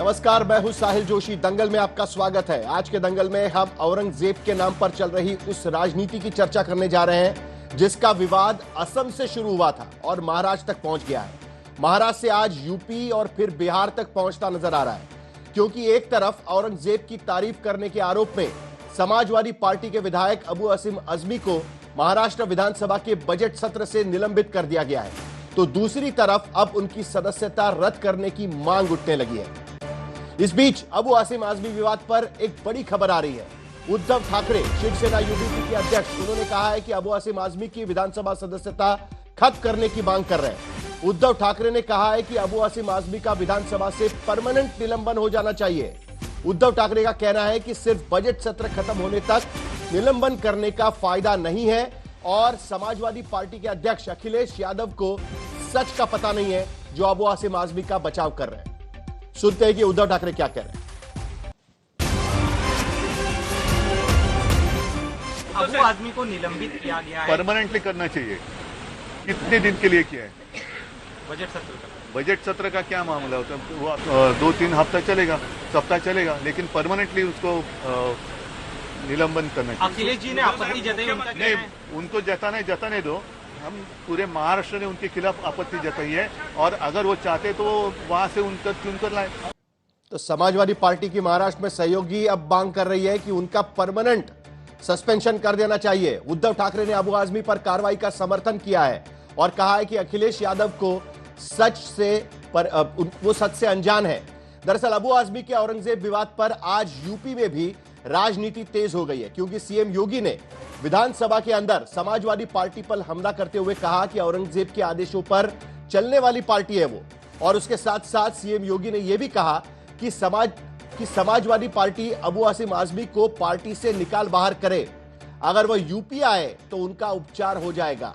नमस्कार, मैं हूं साहिल जोशी। दंगल में आपका स्वागत है। आज के दंगल में हम औरंगजेब के नाम पर चल रही उस राजनीति की चर्चा करने जा रहे हैं जिसका विवाद असम से शुरू हुआ था और महाराष्ट्र तक पहुंच गया है। महाराष्ट्र से आज यूपी और फिर बिहार तक पहुंचता नजर आ रहा है, क्योंकि एक तरफ औरंगजेब की तारीफ करने के आरोप में समाजवादी पार्टी के विधायक अबू असीम आजमी को महाराष्ट्र विधानसभा के बजट सत्र से निलंबित कर दिया गया है, तो दूसरी तरफ अब उनकी सदस्यता रद्द करने की मांग उठने लगी है। इस बीच अबू असीम आजमी विवाद पर एक बड़ी खबर आ रही है। उद्धव ठाकरे, शिवसेना यूडीपी के अध्यक्ष, उन्होंने कहा है कि अबू असीम आजमी की विधानसभा सदस्यता खत्म करने की मांग कर रहे हैं। उद्धव ठाकरे ने कहा है कि अबू असीम आजमी का विधानसभा से परमानेंट निलंबन हो जाना चाहिए। उद्धव ठाकरे का कहना है कि सिर्फ बजट सत्र खत्म होने तक निलंबन करने का फायदा नहीं है और समाजवादी पार्टी के अध्यक्ष अखिलेश यादव को सच का पता नहीं है जो अबू असीम आजमी का बचाव कर रहे हैं। सुनते हैं कि उद्धव ठाकरे क्या कह रहे हैं। अबू आजमी को निलंबित किया गया है, परमानेंटली करना चाहिए। कितने दिन के लिए किया है? बजट सत्र का क्या मामला होता है? वो 2-3 हफ्ता चलेगा, सप्ताह चलेगा, लेकिन परमानेंटली उसको निलंबन करना चाहिए। अखिलेश जी ने आपत्ति जताई, नहीं, उनको जताने दो। हम पूरे महाराष्ट्र ने उनके खिलाफ आपत्ति जताई है और अगर वो चाहते तो वहां से उनका चुन कर लाए। तो समाजवादी पार्टी की महाराष्ट्र में सहयोगी अब मांग कर रही है कि उनका परमानेंट सस्पेंशन कर देना चाहिए। उद्धव ठाकरे ने अबू आजमी पर कार्रवाई का समर्थन किया है और कहा है कि अखिलेश यादव को वो सच से अनजान है। दरअसल अबू आजमी के औरंगजेब विवाद पर आज यूपी में भी राजनीति तेज हो गई है, क्योंकि सीएम योगी ने विधानसभा के अंदर समाजवादी पार्टी पर हमला करते हुए कहा कि औरंगजेब के आदेशों पर चलने वाली पार्टी है वो। और उसके साथ साथ सीएम योगी ने यह भी कहा कि समाजवादी पार्टी अबू असीम आजमी को पार्टी से निकाल बाहर करे, अगर वह यूपी आए तो उनका उपचार हो जाएगा।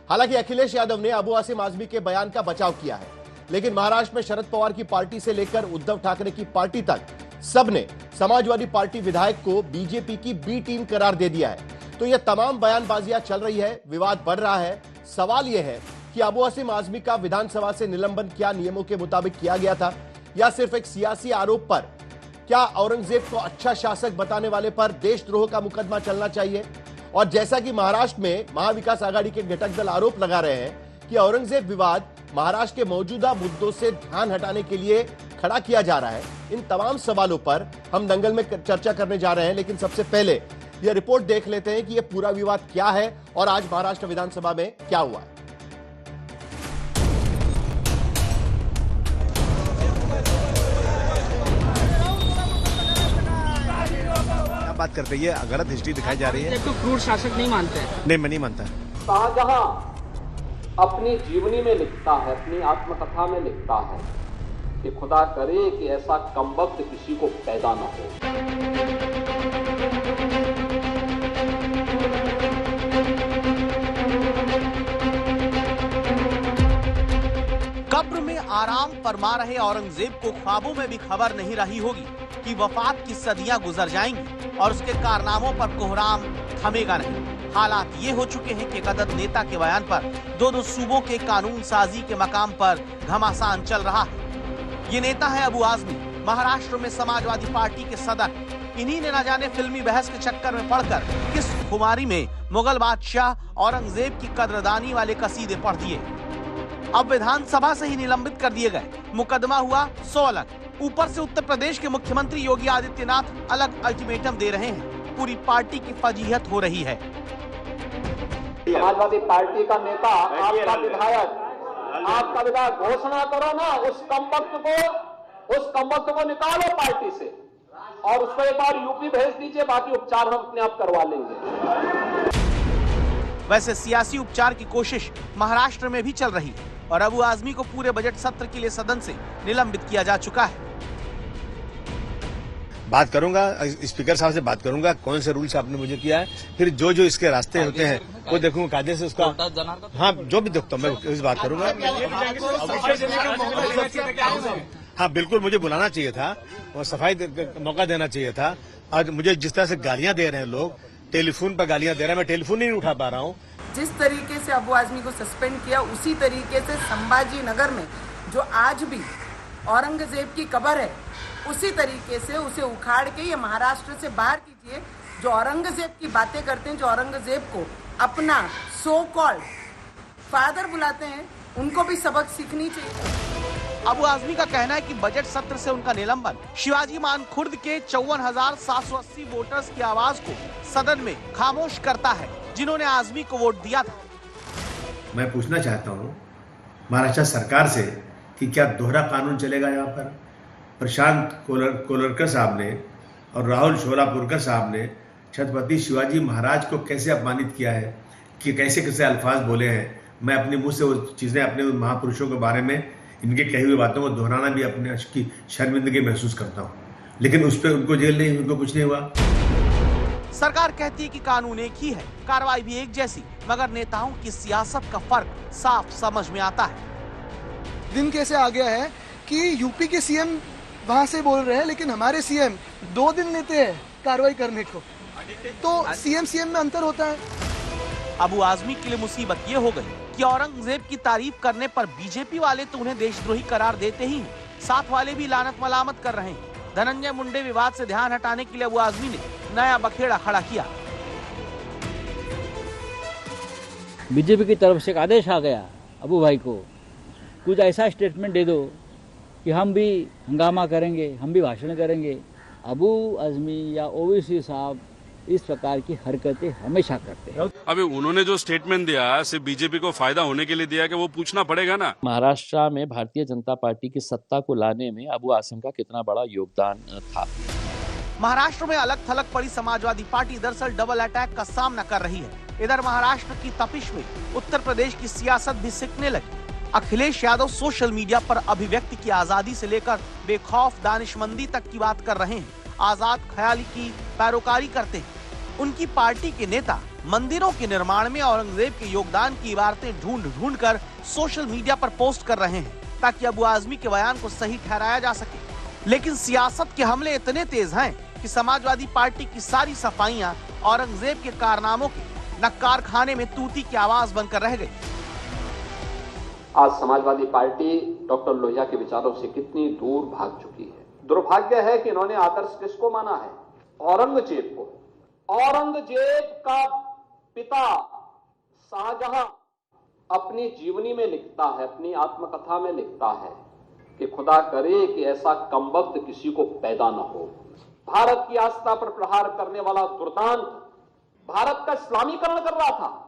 हालांकि अखिलेश यादव ने अबू असीम आजमी के बयान का बचाव किया है, लेकिन महाराष्ट्र में शरद पवार की पार्टी से लेकर उद्धव ठाकरे की पार्टी तक सबने समाजवादी पार्टी विधायक को बीजेपी की बी टीम करार दे दिया है। तो यह तमाम बयानबाजियां चल रही है, विवाद बढ़ रहा है। सवाल यह है कि अबू असीम आजमी का विधानसभा से निलंबन क्या नियमों के मुताबिक किया गया था या सिर्फ एक सियासी आरोप पर? क्या औरंगजेब को अच्छा शासक बताने वाले पर देशद्रोह का मुकदमा चलना चाहिए? और जैसा कि महाराष्ट्र में महाविकास आघाड़ी के घटक दल आरोप लगा रहे हैं कि औरंगजेब विवाद महाराष्ट्र के मौजूदा मुद्दों से ध्यान हटाने के लिए खड़ा किया जा रहा है, इन तमाम सवालों पर हम दंगल में चर्चा करने जा रहे हैं। लेकिन सबसे पहले यह रिपोर्ट देख लेते हैं कि यह पूरा विवाद क्या है और आज महाराष्ट्र विधानसभा में क्या हुआ है। क्या बात करते हैं? गलत हिस्ट्री दिखाई जा रही है। तो क्रूर शासक नहीं मानते हैं? नहीं, मैं नहीं मानता। शाहजहां अपनी जीवनी में लिखता है, अपनी आत्मकथा में लिखता है कि खुदा करे कि ऐसा कमबख्त किसी को पैदा न हो। कब्र में आराम फरमा रहे औरंगजेब को ख्वाबों में भी खबर नहीं रही होगी कि वफात की सदियां गुजर जाएंगी और उसके कारनामों पर कोहराम थमेगा नहीं। हालात ये हो चुके हैं कि गदर नेता के बयान पर दो सूबों के कानून साजी के मकाम पर घमासान चल रहा है। ये नेता है अबू आजमी, महाराष्ट्र में समाजवादी पार्टी के सदर। इन्हीं ने न जाने फिल्मी बहस के चक्कर में पड़कर किस खुमारी में मुगल बादशाह औरंगजेब की कद्रदानी वाले कसीदे पढ़ दिए। अब विधानसभा से ही निलंबित कर दिए गए। मुकदमा हुआ 100 अलग। ऊपर से उत्तर प्रदेश के मुख्यमंत्री योगी आदित्यनाथ अलग अल्टीमेटम दे रहे हैं। पूरी पार्टी की फजीहत हो रही है। समाजवादी पार्टी का नेता, आपका विधायक घोषणा करो ना, उस कमबख्त को निकालो पार्टी से और उसको एक बार यूपी भेज दीजिए, बाकी उपचार हम अपने आप करवा लेंगे। वैसे सियासी उपचार की कोशिश महाराष्ट्र में भी चल रही है और अबू आजमी को पूरे बजट सत्र के लिए सदन से निलंबित किया जा चुका है। बात करूंगा, स्पीकर साहब से बात करूंगा कौन से रूल से आपने मुझे किया है, फिर जो इसके रास्ते होते हैं वो देखूंगा कायदे से उसका। हाँ, जो भी देखता हूँ मैं इस बात करूंगा। हाँ बिल्कुल, मुझे बुलाना चाहिए था और सफाई मौका देना चाहिए था। आज मुझे जिस तरह से गालियां दे रहे हैं लोग, टेलीफोन पर गालियां दे रहे हैं, मैं टेलीफोन ही नहीं उठा पा रहा हूँ। जिस तरीके से अबू आजमी को सस्पेंड किया, उसी तरीके से संभाजी नगर में जो आज भी औरंगजेब की कब्र है, उसी तरीके से उसे उखाड़ के ये महाराष्ट्र से बाहर कीजिए। जो औरंगजेब की बातें करते हैं, जो औरंगजेब को अपना सो कॉल्ड फादर बुलाते हैं, उनको भी सबक सीखनी चाहिए। अबू आजमी का कहना है कि बजट सत्र से उनका निलंबन शिवाजी मान खुर्द के 54,780 वोटर्स की आवाज को सदन में खामोश करता है, जिन्होंने आजमी को वोट दिया था। मैं पूछना चाहता हूँ महाराष्ट्र सरकार से कि क्या दोहरा कानून चलेगा यहाँ पर? प्रशांत कोलरकर साहब ने और राहुल शोलापुरकर साहब ने छत्रपति शिवाजी महाराज को कैसे अपमानित किया है, कि कैसे कैसे अल्फाज बोले हैं। मैं अपने मुंह से वो चीज़ें अपने महापुरुषों के बारे में इनके कही हुई बातों को दोहराना भी अपने की शर्मिंदगी महसूस करता हूँ, लेकिन उस पर उनको जेल नहीं, उनको कुछ नहीं हुआ। सरकार कहती है कि कानून एक ही है, कार्रवाई भी एक जैसी, मगर नेताओं की सियासत का फर्क साफ समझ में आता है। दिन कैसे आ गया है कि यूपी के सीएम वहां से बोल रहे हैं, लेकिन हमारे सीएम 2 दिन लेते हैं कार्रवाई करने को, तो सीएम में अंतर होता है। अबू आजमी के लिए मुसीबत ये हो गई कि औरंगजेब की तारीफ करने पर बीजेपी वाले तो उन्हें देशद्रोही करार देते ही हैं, साथ वाले भी लानत मलामत कर रहे हैं। धनंजय मुंडे विवाद से ध्यान हटाने के लिए अबू आजमी ने नया बखेड़ा खड़ा किया। बीजेपी की तरफ से एक आदेश आ गया अबू भाई को, कुछ ऐसा स्टेटमेंट दे दो कि हम भी हंगामा करेंगे, हम भी भाषण करेंगे। अबू आजमी या ओवैसी साहब इस प्रकार की हरकतें हमेशा करते हैं। अभी उन्होंने जो स्टेटमेंट दिया सिर्फ बीजेपी को फायदा होने के लिए दिया कि वो पूछना पड़ेगा ना। महाराष्ट्र में भारतीय जनता पार्टी की सत्ता को लाने में अबू आसिम का कितना बड़ा योगदान था। महाराष्ट्र में अलग थलग पड़ी समाजवादी पार्टी दरअसल डबल अटैक का सामना कर रही है। इधर महाराष्ट्र की तपिश में उत्तर प्रदेश की सियासत भी सिकने लगी। अखिलेश यादव सोशल मीडिया पर अभिव्यक्ति की आजादी से लेकर बेखौफ दानिशमंदी तक की बात कर रहे हैं। आजाद ख्याली की पैरोकारी करते हैं। उनकी पार्टी के नेता मंदिरों के निर्माण में औरंगजेब के योगदान की इबारतें ढूंढ कर सोशल मीडिया पर पोस्ट कर रहे हैं, ताकि अबू आजमी के बयान को सही ठहराया जा सके। लेकिन सियासत के हमले इतने तेज हैं कि समाजवादी पार्टी की सारी सफाइयां औरंगजेब के कारनामों के नक्कार खाने में तूती की आवाज बनकर रह गई। आज समाजवादी पार्टी डॉक्टर लोहिया के विचारों से कितनी दूर भाग चुकी है। दुर्भाग्य है कि इन्होंने आदर्श किसको माना है? औरंगजेब को। औरंगजेब का पिता शाहजहां अपनी जीवनी में लिखता है, अपनी आत्मकथा में लिखता है कि खुदा करे कि ऐसा कमबख्त किसी को पैदा न हो। भारत की आस्था पर प्रहार करने वाला दुर्दांत भारत का इस्लामीकरण कर रहा था।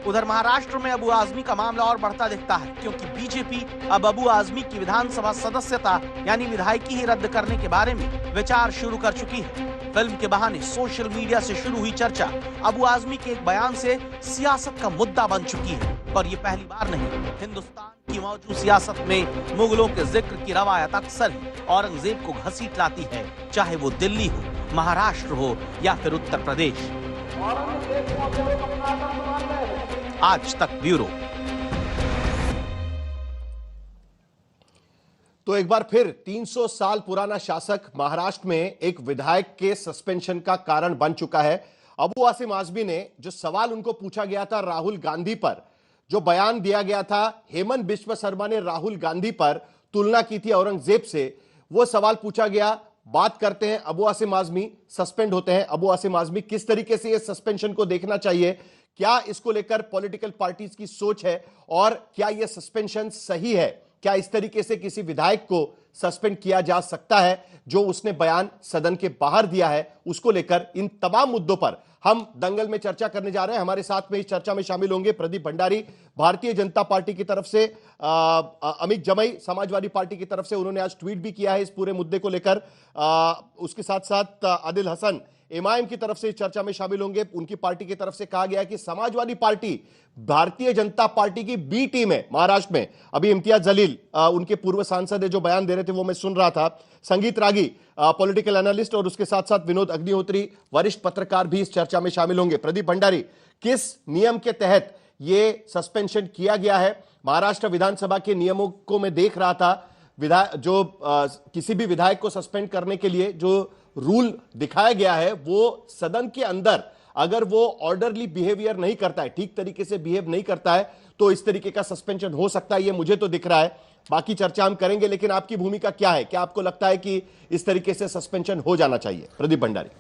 उधर महाराष्ट्र में अबू आजमी का मामला और बढ़ता दिखता है, क्योंकि बीजेपी अब अबू आजमी की विधानसभा सदस्यता यानी विधायकी ही रद्द करने के बारे में विचार शुरू कर चुकी है। फिल्म के बहाने सोशल मीडिया से शुरू हुई चर्चा अबू आजमी के एक बयान से सियासत का मुद्दा बन चुकी है। पर ये पहली बार नहीं, हिंदुस्तान की मौजूद सियासत में मुगलों के जिक्र की रवायत अक्सर ही औरंगजेब को घसीट लाती है, चाहे वो दिल्ली हो, महाराष्ट्र हो या फिर उत्तर प्रदेश। आज तक ब्यूरो। तो एक बार फिर 300 साल पुराना शासक महाराष्ट्र में एक विधायक के सस्पेंशन का कारण बन चुका है। अबू आसिम आजमी ने जो सवाल उनको पूछा गया था राहुल गांधी पर, जो बयान दिया गया था, हेमंत बिश्व शर्मा ने राहुल गांधी पर तुलना की थी औरंगजेब से, वो सवाल पूछा गया। बात करते हैं, अबू आसिम आजमी सस्पेंड होते हैं। अबू आसिम आजमी, किस तरीके से इस सस्पेंशन को देखना चाहिए? क्या इसको लेकर पॉलिटिकल पार्टीज की सोच है और क्या यह सस्पेंशन सही है? क्या इस तरीके से किसी विधायक को सस्पेंड किया जा सकता है जो उसने बयान सदन के बाहर दिया है? उसको लेकर इन तमाम मुद्दों पर हम दंगल में चर्चा करने जा रहे हैं। हमारे साथ में इस चर्चा में शामिल होंगे प्रदीप भंडारी, भारतीय जनता पार्टी की तरफ से, अमित जमई समाजवादी पार्टी की तरफ से, उन्होंने आज ट्वीट भी किया है इस पूरे मुद्दे को लेकर। उसके साथ साथ आदिल हसन एमआईएम की तरफ से इस चर्चा में शामिल होंगे। उनकी पार्टी की तरफ से कहा गया कि समाजवादी पार्टी भारतीय जनता पार्टी की बी टीम है महाराष्ट्र में। अभी इम्तियाज जलील उनके पूर्व सांसद है, जो बयान दे रहे थे वो मैं सुन रहा था। संगीत रागी पॉलिटिकल एनालिस्ट और उसके साथ साथ विनोद अग्निहोत्री वरिष्ठ पत्रकार भी इस चर्चा में शामिल होंगे। प्रदीप भंडारी, किस नियम के तहत ये सस्पेंशन किया गया है? महाराष्ट्र विधानसभा के नियमों को मैं देख रहा था, किसी भी विधायक को सस्पेंड करने के लिए जो रूल दिखाया गया है वो सदन के अंदर अगर वो ऑर्डरली बिहेवियर नहीं करता है, ठीक तरीके से बिहेव नहीं करता है, तो इस तरीके का सस्पेंशन हो सकता है, ये मुझे तो दिख रहा है। बाकी चर्चा हम करेंगे, लेकिन आपकी भूमिका क्या है? क्या आपको लगता है कि इस तरीके से सस्पेंशन हो जाना चाहिए? प्रदीप भंडारी।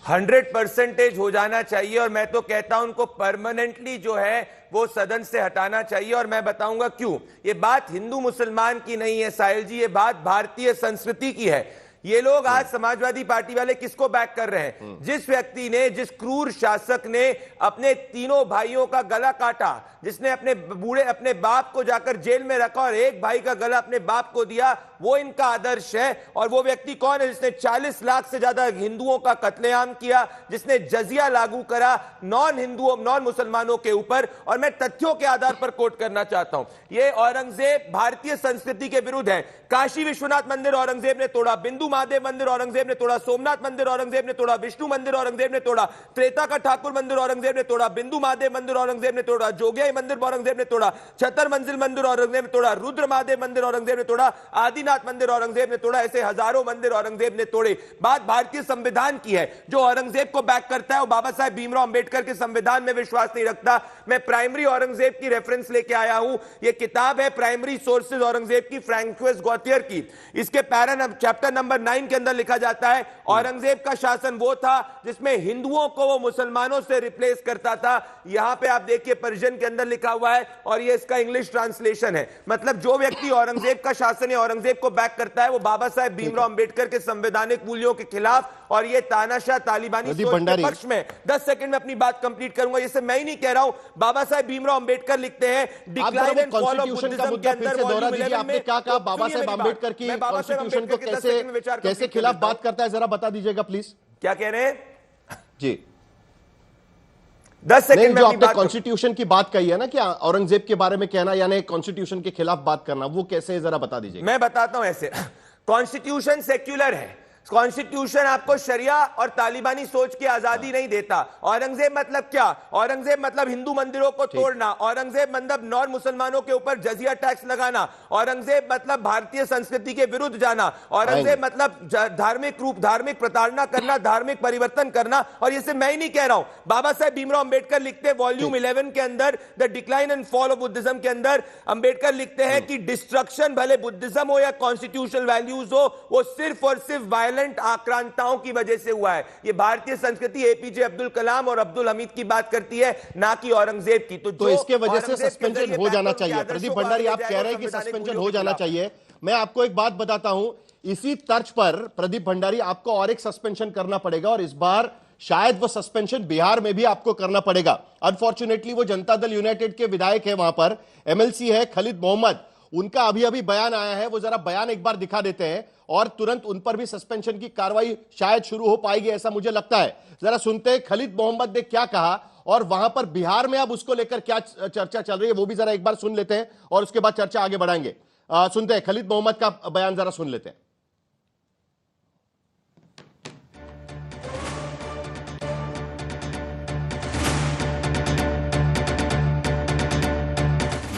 100% हो जाना चाहिए, और मैं तो कहता हूं उनको परमानेंटली जो है वो सदन से हटाना चाहिए, और मैं बताऊंगा क्यों। ये बात हिंदू मुसलमान की नहीं है साहिल जी, ये बात भारतीय संस्कृति की है। ये लोग आज समाजवादी पार्टी वाले किसको बैक कर रहे हैं? जिस व्यक्ति ने, जिस क्रूर शासक ने अपने तीनों भाइयों का गला काटा, जिसने अपने बाप को जाकर जेल में रखा और एक भाई का गला अपने बाप को दिया, वो इनका आदर्श है। और वो व्यक्ति कौन है? जिसने 40 लाख से ज्यादा हिंदुओं का कत्लेआम किया, जिसने जजिया लागू करा नॉन मुसलमानों के ऊपर। और मैं तथ्यों के आधार पर कोट करना चाहता हूं, ये औरंगजेब भारतीय संस्कृति के विरुद्ध है। काशी विश्वनाथ मंदिर औरंगजेब ने तोड़ा, बिंदु महादेव मंदिर औरंगजेब ने तोड़ा, सोमनाथ मंदिर औरंगजेब ने तोड़ा, विष्णु मंदिर औरंगजेब ने तोड़ा, त्रेता का ठाकुर मंदिर औरंगजेब ने तोड़ा, बिंदु महादेव मंदिर औरंगजेब ने तोड़ा, जोगियाई मंदिर औरंगजेब ने तोड़ा, छतर मंजिल मंदिर औरंगजेब ने तोड़ा, रुद्र महादेव मंदिर औरंगजेब ने तोड़ा, आदिनाथ मंदिर औरंगजेब ने तोड़ा। ऐसे हजारों मंदिर औरंगजेब ने तोड़े। बात भारतीय संविधान की है। जो औरंगजेब को बैक करता है वो बाबा साहेब भीमराव अंबेडकर के संविधान में विश्वास नहीं रखता। मैं प्राइमरी औरंगजेब की रेफरेंस लेके आया हूं। यह किताब है प्राइमरी सोर्सेज औरंगजेब की, फ्रैंकोइस गॉथियर की। इसके चैप्टर नंबर 9 के अंदर लिखा जाता है औरंगजेब का शासन वो था जिसमें हिंदुओं को वो मुसलमानों से रिप्लेस करता था। यहां पे आप देखिए पर्शियन के अंदर लिखा हुआ है, और ये इसका इंग्लिश ट्रांसलेशन है। मतलब जो व्यक्ति औरंगजेब का शासन या औरंगजेब को बैक करता है वो बाबा साहेब भीमराव अंबेडकर के संवैधानिक मूल्यों के खिलाफ और ये तानाशाह तालिबानी सोच के पक्ष में। 10 सेकंड में अपनी बात कंप्लीट करूंगा। ये मैं ही नहीं कह रहा हूं, बाबा साहेब भीमराव अंबेडकर लिखते हैं decline and fall of Buddhism के अंदर वॉल्यूम 11 में। क्या कहा बाबा साहेब अंबेडकर की कॉन्स्टिट्यूशन को कैसे खिलाफ बात करता है, जरा बता दीजिएगा प्लीज। क्या कह रहे हैं जी? 10 सेकंड में जो आपने कॉन्स्टिट्यूशन की बात कही है ना कि औरंगजेब के बारे में कहना यानी कॉन्स्टिट्यूशन के खिलाफ बात करना, वो कैसे है जरा बता दीजिए। मैं बताता हूं ऐसे। कॉन्स्टिट्यूशन सेक्युलर है। कॉन्स्टिट्यूशन आपको शरिया और तालिबानी सोच की आजादी नहीं देता। औरंगजेब मतलब क्या? औरंगजेब मतलब हिंदू मंदिरों को तोड़ना। औरंगजेब मतलब नॉन मुसलमानों के ऊपर जजिया टैक्स लगाना। औरंगजेब मतलब भारतीय संस्कृति के विरुद्ध जाना। औरंगजेब मतलब धार्मिक प्रताड़ना करना, धार्मिक परिवर्तन करना। और इसे मैं ही नहीं कह रहा हूं, बाबा साहेब भीमराव अंबेडकर लिखते हैं वॉल्यूम 11 के अंदर, the decline and fall of Buddhism के अंदर, अंबेडकर लिखते हैं कि डिस्ट्रक्शन भले बुद्धिज्म हो या कॉन्स्टिट्यूशनल वैल्यूज हो, वो सिर्फ और सिर्फ आक्रांताओं की वजह से हुआ है। ये भारतीय संस्कृति एपीजे अब्दुल कलाम और अब्दुल हमीद की बात करती है, ना कि औरंगजेब की। तो इसके वजह से सस्पेंशन हो जाना चाहिए। प्रदीप भंडारी, आप कह रहे हैं कि सस्पेंशन हो जाना चाहिए। मैं आपको एक बात बताता हूं, इसी तर्ज पर प्रदीप भंडारी आपको और एक सस्पेंशन करना पड़ेगा, और इस बार शायद वो सस्पेंशन बिहार में भी आपको करना पड़ेगा। अनफॉर्चुनेटली वो जनता दल यूनाइटेड के विधायक है, वहां पर एमएलसी है खलीद मोहम्मद, उनका अभी बयान आया है, वो जरा बयान एक बार दिखा देते हैं और तुरंत उन पर भी सस्पेंशन की कार्रवाई शायद शुरू हो पाएगी, ऐसा मुझे लगता है। जरा सुनते हैं खलीद मोहम्मद ने क्या कहा और वहां पर बिहार में अब उसको लेकर क्या चर्चा चल रही है, वो भी जरा एक बार सुन लेते हैं और उसके बाद चर्चा आगे बढ़ाएंगे। सुनते हैं खलीद मोहम्मद का बयान, जरा सुन लेते हैं।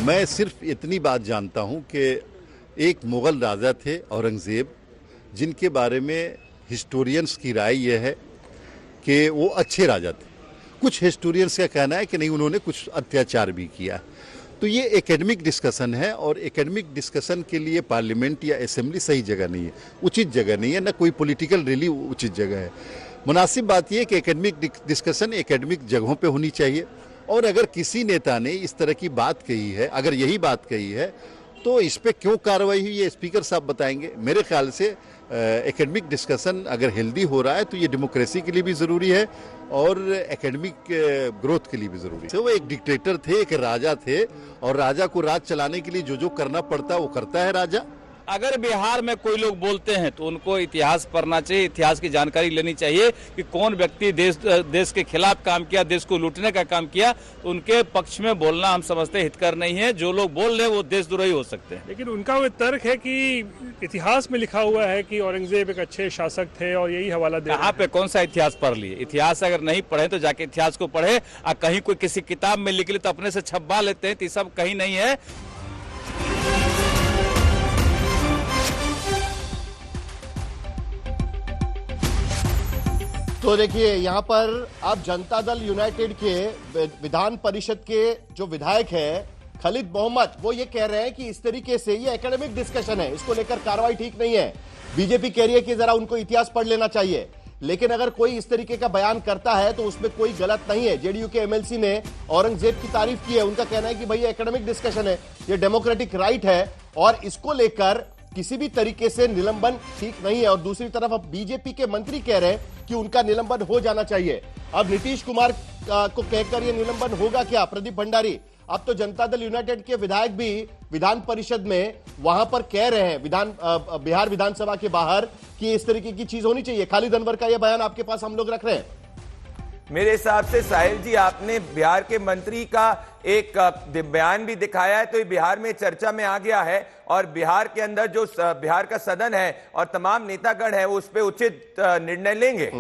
मैं सिर्फ इतनी बात जानता हूं कि एक मुग़ल राजा थे औरंगज़ेब, जिनके बारे में हिस्टोरियंस की राय यह है कि वो अच्छे राजा थे। कुछ हिस्टोरियंस का कहना है कि नहीं, उन्होंने कुछ अत्याचार भी किया। तो ये एकेडमिक डिस्कशन है, और एकेडमिक डिस्कशन के लिए पार्लियामेंट या असेंबली सही जगह नहीं है, उचित जगह नहीं है, न कोई पॉलिटिकल रैली उचित जगह है। मुनासिब बात यह कि एकेडमिक डिस्कशन एकेडमिक जगहों पे होनी चाहिए। और अगर किसी नेता ने इस तरह की बात कही है, अगर यही बात कही है, तो इस पे क्यों कार्रवाई हुई ये स्पीकर साहब बताएंगे। मेरे ख्याल से एकेडमिक डिस्कशन अगर हेल्दी हो रहा है तो ये डेमोक्रेसी के लिए भी ज़रूरी है और एकेडमिक ग्रोथ के लिए भी ज़रूरी है। वो एक डिक्टेटर थे, एक राजा थे, और राजा को राज चलाने के लिए जो जो करना पड़ता है वो करता है राजा। अगर बिहार में कोई लोग बोलते हैं तो उनको इतिहास पढ़ना चाहिए, इतिहास की जानकारी लेनी चाहिए कि कौन व्यक्ति देश के खिलाफ काम किया, देश को लूटने का काम किया। तो उनके पक्ष में बोलना हम समझते हितकर नहीं है। जो लोग बोल रहे हैं वो देशद्रोही हो सकते हैं। लेकिन उनका वो तर्क है कि इतिहास में लिखा हुआ है कि औरंगजेब एक अच्छे शासक थे और यही हवाला दे। कहाँ पे कौन सा इतिहास पढ़ लिए? इतिहास अगर नहीं पढ़े तो जाके इतिहास को पढ़े। और कहीं कोई किसी किताब में लिख ले तो अपने से छपवा लेते हैं, तो ये सब कहीं नहीं है। तो देखिए यहां पर अब जनता दल यूनाइटेड के विधान परिषद के जो विधायक है खालिद मोहम्मद, वो ये कह रहे हैं कि इस तरीके से ये एकेडमिक डिस्कशन है, इसको लेकर कार्रवाई ठीक नहीं है। बीजेपी कह रही है कि जरा उनको इतिहास पढ़ लेना चाहिए, लेकिन अगर कोई इस तरीके का बयान करता है तो उसमें कोई गलत नहीं है। जेडीयू के एमएलसी ने औरंगजेब की तारीफ की है, उनका कहना है कि भाई ये एकेडमिक डिस्कशन है, ये डेमोक्रेटिक राइट है और इसको लेकर किसी भी तरीके से निलंबन ठीक नहीं है। और दूसरी तरफ अब बीजेपी के मंत्री कह रहे हैं कि उनका निलंबन हो जाना चाहिए। अब नीतीश कुमार को कहकर यह निलंबन होगा क्या? प्रदीप भंडारी, अब तो जनता दल यूनाइटेड के विधायक भी विधान परिषद में वहां पर कह रहे हैं बिहार विधानसभा के बाहर कि इस तरीके की चीज होनी चाहिए। खालिद अनवर का यह बयान आपके पास हम लोग रख रहे हैं। मेरे हिसाब से साहिल जी, आपने बिहार के मंत्री का एक बयान भी दिखाया है, तो ये बिहार में चर्चा में आ गया है और बिहार के अंदर जो बिहार का सदन है और तमाम नेतागण है वो उस पर उचित निर्णय लेंगे।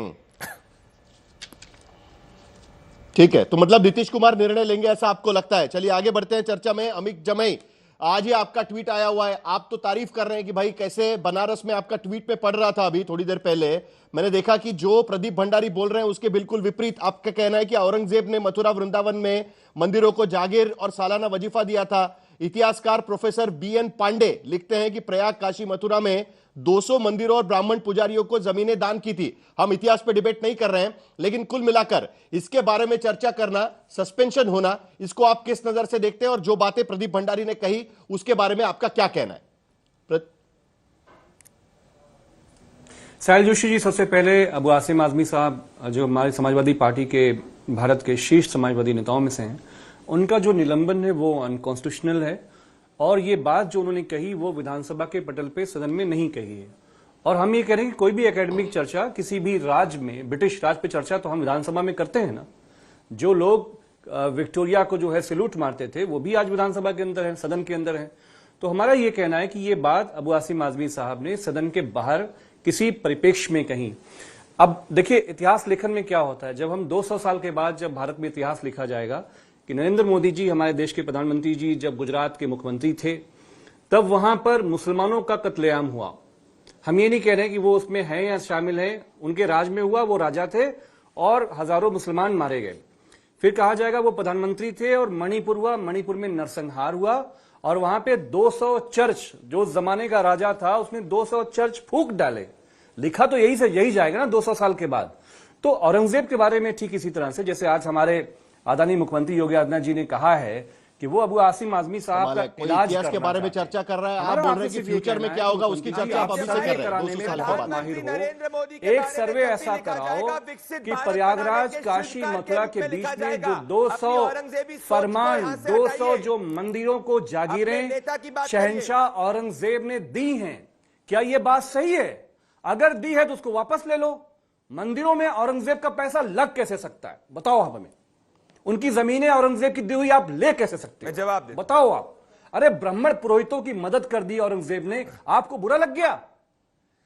ठीक है, तो मतलब नीतीश कुमार निर्णय लेंगे ऐसा आपको लगता है? चलिए आगे बढ़ते हैं चर्चा में। अमित जमई, आज ही आपका ट्वीट आया हुआ है, आप तो तारीफ कर रहे हैं कि भाई कैसे बनारस में आपका ट्वीट पे पढ़ रहा था अभी थोड़ी देर पहले, मैंने देखा कि जो प्रदीप भंडारी बोल रहे हैं उसके बिल्कुल विपरीत आपका कहना है कि औरंगजेब ने मथुरा वृंदावन में मंदिरों को जागीर और सालाना वजीफा दिया था। इतिहासकार प्रोफेसर बीएन पांडे लिखते हैं कि प्रयाग, काशी, मथुरा में 200 मंदिरों और ब्राह्मण पुजारियों को जमीनें दान की थी। हम इतिहास पे डिबेट नहीं कर रहे हैं, लेकिन कुल मिलाकर इसके बारे में चर्चा करना, सस्पेंशन होना, इसको आप किस नजर से देखते हैं और जो बातें प्रदीप भंडारी ने कही उसके बारे में आपका क्या कहना है? साहिल जोशी जी, सबसे पहले अबू आसिम आजमी साहब जो हमारी समाजवादी पार्टी के भारत के शीर्ष समाजवादी नेताओं में से हैं, उनका जो निलंबन है वो अनकॉन्स्टिट्यूशनल है और ये बात जो उन्होंने कही वो विधानसभा के पटल पे सदन में नहीं कही है। और हम ये कह रहे हैं कि कोई भी एकेडमिक चर्चा किसी भी राज्य में, ब्रिटिश राज पे चर्चा तो हम विधानसभा में करते हैं ना। जो लोग विक्टोरिया को जो है सैल्यूट मारते थे वो भी आज विधानसभा के अंदर है, सदन के अंदर है। तो हमारा ये कहना है कि ये बात अबू आसिम आजमी साहब ने सदन के बाहर किसी परिप्रेक्ष्य में कही। अब देखिए इतिहास लेखन में क्या होता है, जब हम 200 साल के बाद जब भारत में इतिहास लिखा जाएगा कि नरेंद्र मोदी जी, हमारे देश के प्रधानमंत्री जी, जब गुजरात के मुख्यमंत्री थे तब वहां पर मुसलमानों का कत्लेआम हुआ। हम ये नहीं कह रहे कि वो उसमें है या शामिल है, उनके राज में हुआ, वो राजा थे और हजारों मुसलमान मारे गए। फिर कहा जाएगा वो प्रधानमंत्री थे और मणिपुर हुआ, मणिपुर में नरसंहार हुआ और वहां पे 200 चर्च, जो जमाने का राजा था उसने 200 चर्च फूंक डाले। लिखा तो यही से यही जाएगा ना 200 साल के बाद। तो औरंगजेब के बारे में ठीक इसी तरह से जैसे आज हमारे आदरणीय मुख्यमंत्री योगी आदित्यनाथ जी ने कहा है कि वो अबू आसिम आजमी साहब का इलाज इतिहास के बारे में चर्चा कर रहा है, आप बोल रहे हैं कि फ्यूचर में क्या होगा उसकी चर्चा आप अभी से कर रहे हैं। 200 साल के बाद एक सर्वे ऐसा कराओ कि प्रयागराज, काशी, मथुरा के बीच में जो 200 फरमान, 200 जो मंदिरों को जागीरें शहंशाह औरंगजेब ने दी हैं, क्या ये बात सही है? अगर दी है तो उसको वापस ले लो। मंदिरों में औरंगजेब का पैसा लग कैसे सकता है, बताओ आप हमें। उनकी जमीनें औरंगजेब की दी हुई आप ले कैसे सकते हैं? जवाब दे, बताओ आप। अरे ब्राह्मण पुरोहितों की मदद कर दी औरंगजेब ने, आपको बुरा लग गया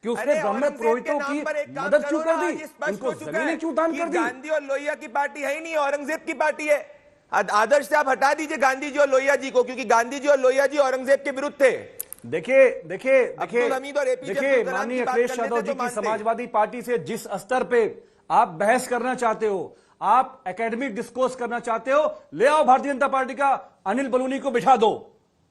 कि उसने ब्राह्मण पुरोहितों की मदद क्यों कर दी? उनको जमीनें क्यों दान कर दी? गांधी और लोहिया की पार्टी है ही नहीं, औरंगजेब की पार्टी है। आदर्श से आप हटा दीजिए गांधी जी और लोहिया जी को, क्योंकि गांधी जी और लोहिया जी औरंगजेब के विरुद्ध थे। देखिए माननीय अखिलेश यादव जी की समाजवादी पार्टी से जिस स्तर पे आप बहस करना चाहते हो, आप एकेडमिक डिस्कोर्स करना चाहते हो, ले आओ भारतीय जनता पार्टी का अनिल बलूनी को बिठा दो,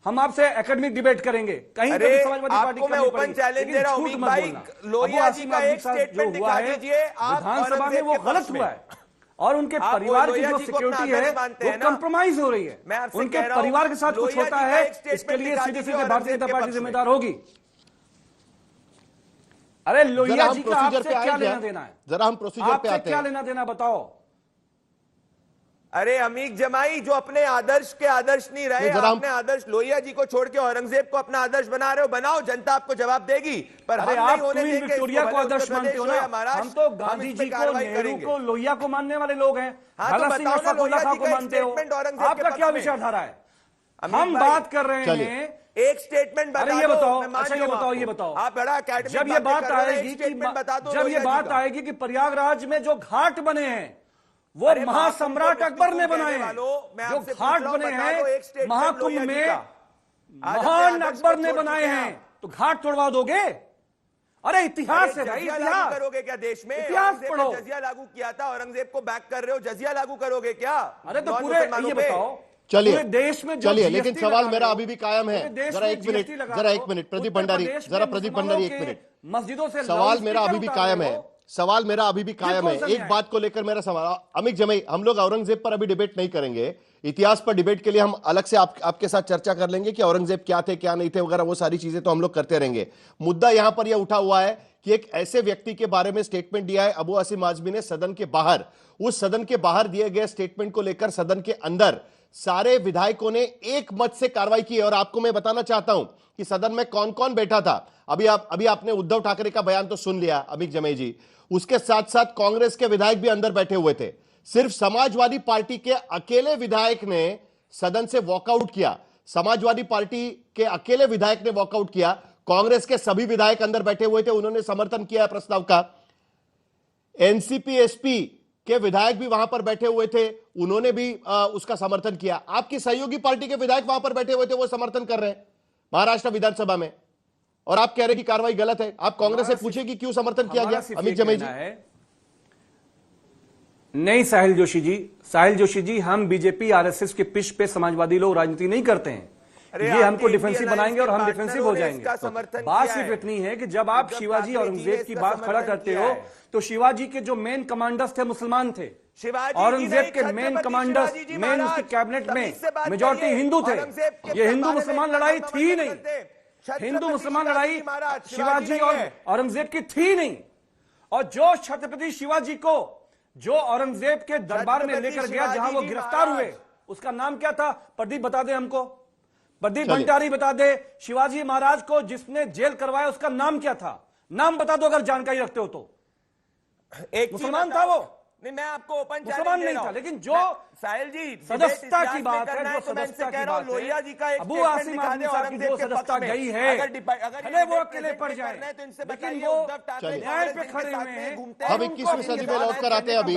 हम आपसे एकेडमिक डिबेट करेंगे। कहीं पर समाजवादी पार्टी को मैं ओपन चैलेंज दे रहा हूं भाई, लोहिया जी का एक स्टेटमेंट दिखा दीजिए। विधानसभा में वो गलत हुआ है और उनके परिवार की जो सिक्योरिटी है वो कंप्रोमाइज हो रही है। उनके परिवार के साथ कुछ होता है, इसके लिए सीधे सीधे भारतीय जनता पार्टी जिम्मेदार होगी। अरे लोहिया जी का आपसे क्या लेना देना है? जरा हम प्रोसीजर पे आते हैं। क्या लेना देना बताओ। अरे अमीक जमाई, जो अपने आदर्श के आदर्श नहीं रहे, अपने आदर्श लोहिया जी को छोड़ के औरंगजेब को अपना आदर्श बना रहे हो, बनाओ, जनता आपको जवाब देगी। पर हम नहीं होने देंगे। विक्टोरिया को आदर्श मानते हो ना, हम तो गांधी जी को, नेहरू को, लोहिया को मानने वाले लोग हैं। भगत सिंह और फतेहुल्लाह खां को मानते हो। आपका क्या विचारधारा है? हम बात कर रहे हैं एक स्टेटमेंट बता दो। ये बताओ, ये बताओ आप बड़ा एकेडमिक जब ये बात आएगी कि प्रयागराज में जो घाट बने हैं वो महासम्राट अकबर ने बनाए हैं, जो घाट बने हैं महाकुंभ में महान अकबर ने बनाए हैं, तो घाट तोड़वा दोगे? अरे इतिहास है भाई, जजिया लागू इतिहास करोगे क्या देश में? इतिहास औरंगजेब पढ़ो। ने जजिया लागू किया था, औरंगजेब को बैक कर रहे हो, जजिया लागू करोगे क्या? अरे तो नॉन पूरे मुसलमानों ये पे? बताओ, चलिए पूरे देश में जो चलिए, GST लेकिन लगा सवाल रहे मेरा हो, अभी भी कायम है। पूरे देश जरा में एक मिनट, GST लगा जरा रहे एक हो, मिनट, प्रदीप उत्तर भंडारी, प्रदेश जरा में प्रदीप मुसलमानों भंडारी, एक के मिनट। मस्जिदों से सवाल मेरा लाउडस्पीकर अभी भी उतार कायम रहे है, हो। सवाल मेरा अभी भी कायम है। कौन सा एक न्याय? बात को लेकर मेरा सवाल, अमित जमई, हम लोग औरंगजेब पर अभी डिबेट नहीं करेंगे। इतिहास पर डिबेट के लिए हम अलग से आपके साथ चर्चा कर लेंगे कि औरंगजेब क्या थे क्या नहीं थे वगैरह, वो सारी चीजें तो हम लोग करते रहेंगे। मुद्दा यहां पर यह उठा हुआ है कि एक ऐसे व्यक्ति के बारे में स्टेटमेंट दिया है अबू आसिम आजमी ने सदन के बाहर। उस सदन के बाहर दिए गए स्टेटमेंट को लेकर सदन के अंदर सारे विधायकों ने एक मत से कार्रवाई की है। और आपको मैं बताना चाहता हूं कि सदन में कौन कौन बैठा था। अभी आपने उद्धव ठाकरे का बयान तो सुन लिया अमित जमई जी, उसके साथ साथ कांग्रेस के विधायक भी अंदर बैठे हुए थे। सिर्फ समाजवादी पार्टी के अकेले विधायक ने सदन से वॉकआउट किया। समाजवादी पार्टी के अकेले विधायक ने वॉकआउट किया। कांग्रेस के सभी विधायक अंदर बैठे हुए थे, उन्होंने समर्थन किया प्रस्ताव का। एनसीपी एसपी के विधायक भी वहां पर बैठे हुए थे, उन्होंने भी उसका समर्थन किया। आपकी सहयोगी पार्टी के विधायक वहां पर बैठे हुए थे, वो समर्थन कर रहे हैं महाराष्ट्र विधानसभा में, और आप कह रहे हैं कि कार्रवाई गलत है। आप कांग्रेस से पूछिए कि क्यों समर्थन किया गया। अमित जमई जी, नहीं साहिल जोशी जी, साहिल जोशी जी, हम बीजेपी आरएसएस के पिच पे समाजवादी लोग राजनीति नहीं करते हैं। ये हमको डिफेंसिव बनाएंगे और हम डिफेंसिव हो जाएंगे। बात सिर्फ इतनी है कि जब आप शिवाजी औरंगजेब की बात खड़ा करते हो तो शिवाजी के जो मेन कमांडर्स थे मुसलमान थे, औरंगजेब के मेन कमांडर्स, मेन उसकी कैबिनेट में मेजॉरिटी हिंदू थे। ये हिंदू मुसलमान लड़ाई थी नहीं, हिंदू मुसलमान लड़ाई शिवाजी और औरंगजेब की थी नहीं। और जो छत्रपति शिवाजी को जो औरंगजेब के दरबार में लेकर गया, जहां वो गिरफ्तार हुए, उसका नाम क्या था? प्रदीप बता दे हमको, प्रदीप भंडारी बता दे। शिवाजी महाराज को जिसने जेल करवाया उसका नाम क्या था? नाम बता दो अगर जानकारी रखते हो तो। एक मुसलमान था वो? नहीं, मैं आपको ओपन मुसलमान नहीं था, लेकिन जो साहिल जी सदस्यता की बात है, जो तो मैं सदस्यता कह की रहा हूं, बात लोहिया जी का है, एक अबू आसिम आजमी साहब की जो सदस्यता गई है, भले वो अकेले पड़ जाए, लेकिन वो न्याय पे खड़े हुए हैं। हम 21वीं सदी में लौट कर आते हैं। अभी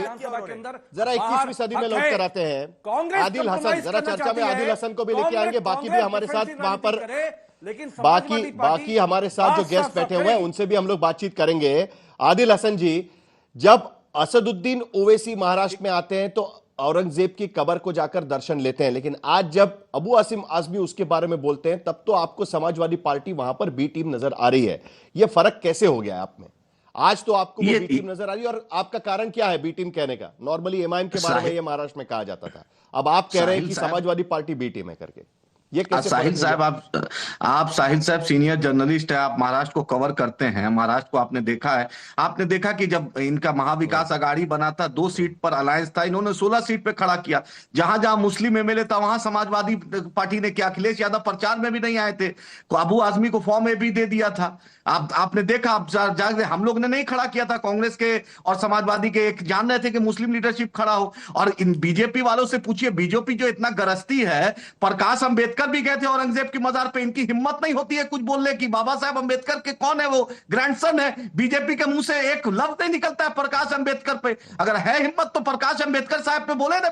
जरा 21वीं सदी में लौट कर आते हैं। आदिल हसन, जरा चर्चा में आदिल हसन को भी लेके आएंगे, बाकी भी हमारे साथ वहां पर बाकी हमारे साथ जो गेस्ट बैठे हुए हैं उनसे भी हम लोग बातचीत करेंगे। आदिल हसन जी, जब असदुद्दीन ओवैसी महाराष्ट्र में आते हैं तो औरंगजेब की कब्र को जाकर दर्शन लेते हैं, लेकिन आज जब अबू आसिम आजमी उसके बारे में बोलते हैं तब तो आपको समाजवादी पार्टी वहां पर बी टीम नजर आ रही है। यह फर्क कैसे हो गया आप में? आज तो आपको वो बी टीम नजर आ रही है, और आपका कारण क्या है बी टीम कहने का? नॉर्मली एमआईएम के बारे में यह महाराष्ट्र में कहा जाता था, अब आप कह रहे हैं कि समाजवादी पार्टी बी टीम है करके। ये कैसे? साहिल साहब, आप साहिल साहब सीनियर जर्नलिस्ट है, आप महाराष्ट्र को कवर करते हैं, महाराष्ट्र को आपने देखा है। आपने देखा कि जब इनका महाविकास अघाड़ी बना था, 2 सीट पर अलायंस था, इन्होंने 16 सीट पे खड़ा किया। जहां जहां मुस्लिम एमएलए था वहां समाजवादी पार्टी ने किया। अखिलेश यादव प्रचार में भी नहीं आए थे, अबू आजमी को फॉर्म ए भी दे दिया था। आपने देखा, हम लोग ने नहीं खड़ा किया था, कांग्रेस के और समाजवादी के एक जान रहे थे कि मुस्लिम लीडरशिप खड़ा हो। और इन बीजेपी वालों से पूछिए, बीजेपी जो इतना गरजती है, प्रकाश अंबेडकर भी गए थे औरंगजेब की मजार पे, इनकी हिम्मत नहीं होती है कुछ बोलने की। बाबा साहब अंबेडकर के कौन है? वो ग्रैंडसन है। बीजेपी के मुंह से एक लफ्ज नहीं निकलता है प्रकाश अंबेडकर पे। अगर है हिम्मत तो प्रकाश अंबेडकर साहब पे बोले ना।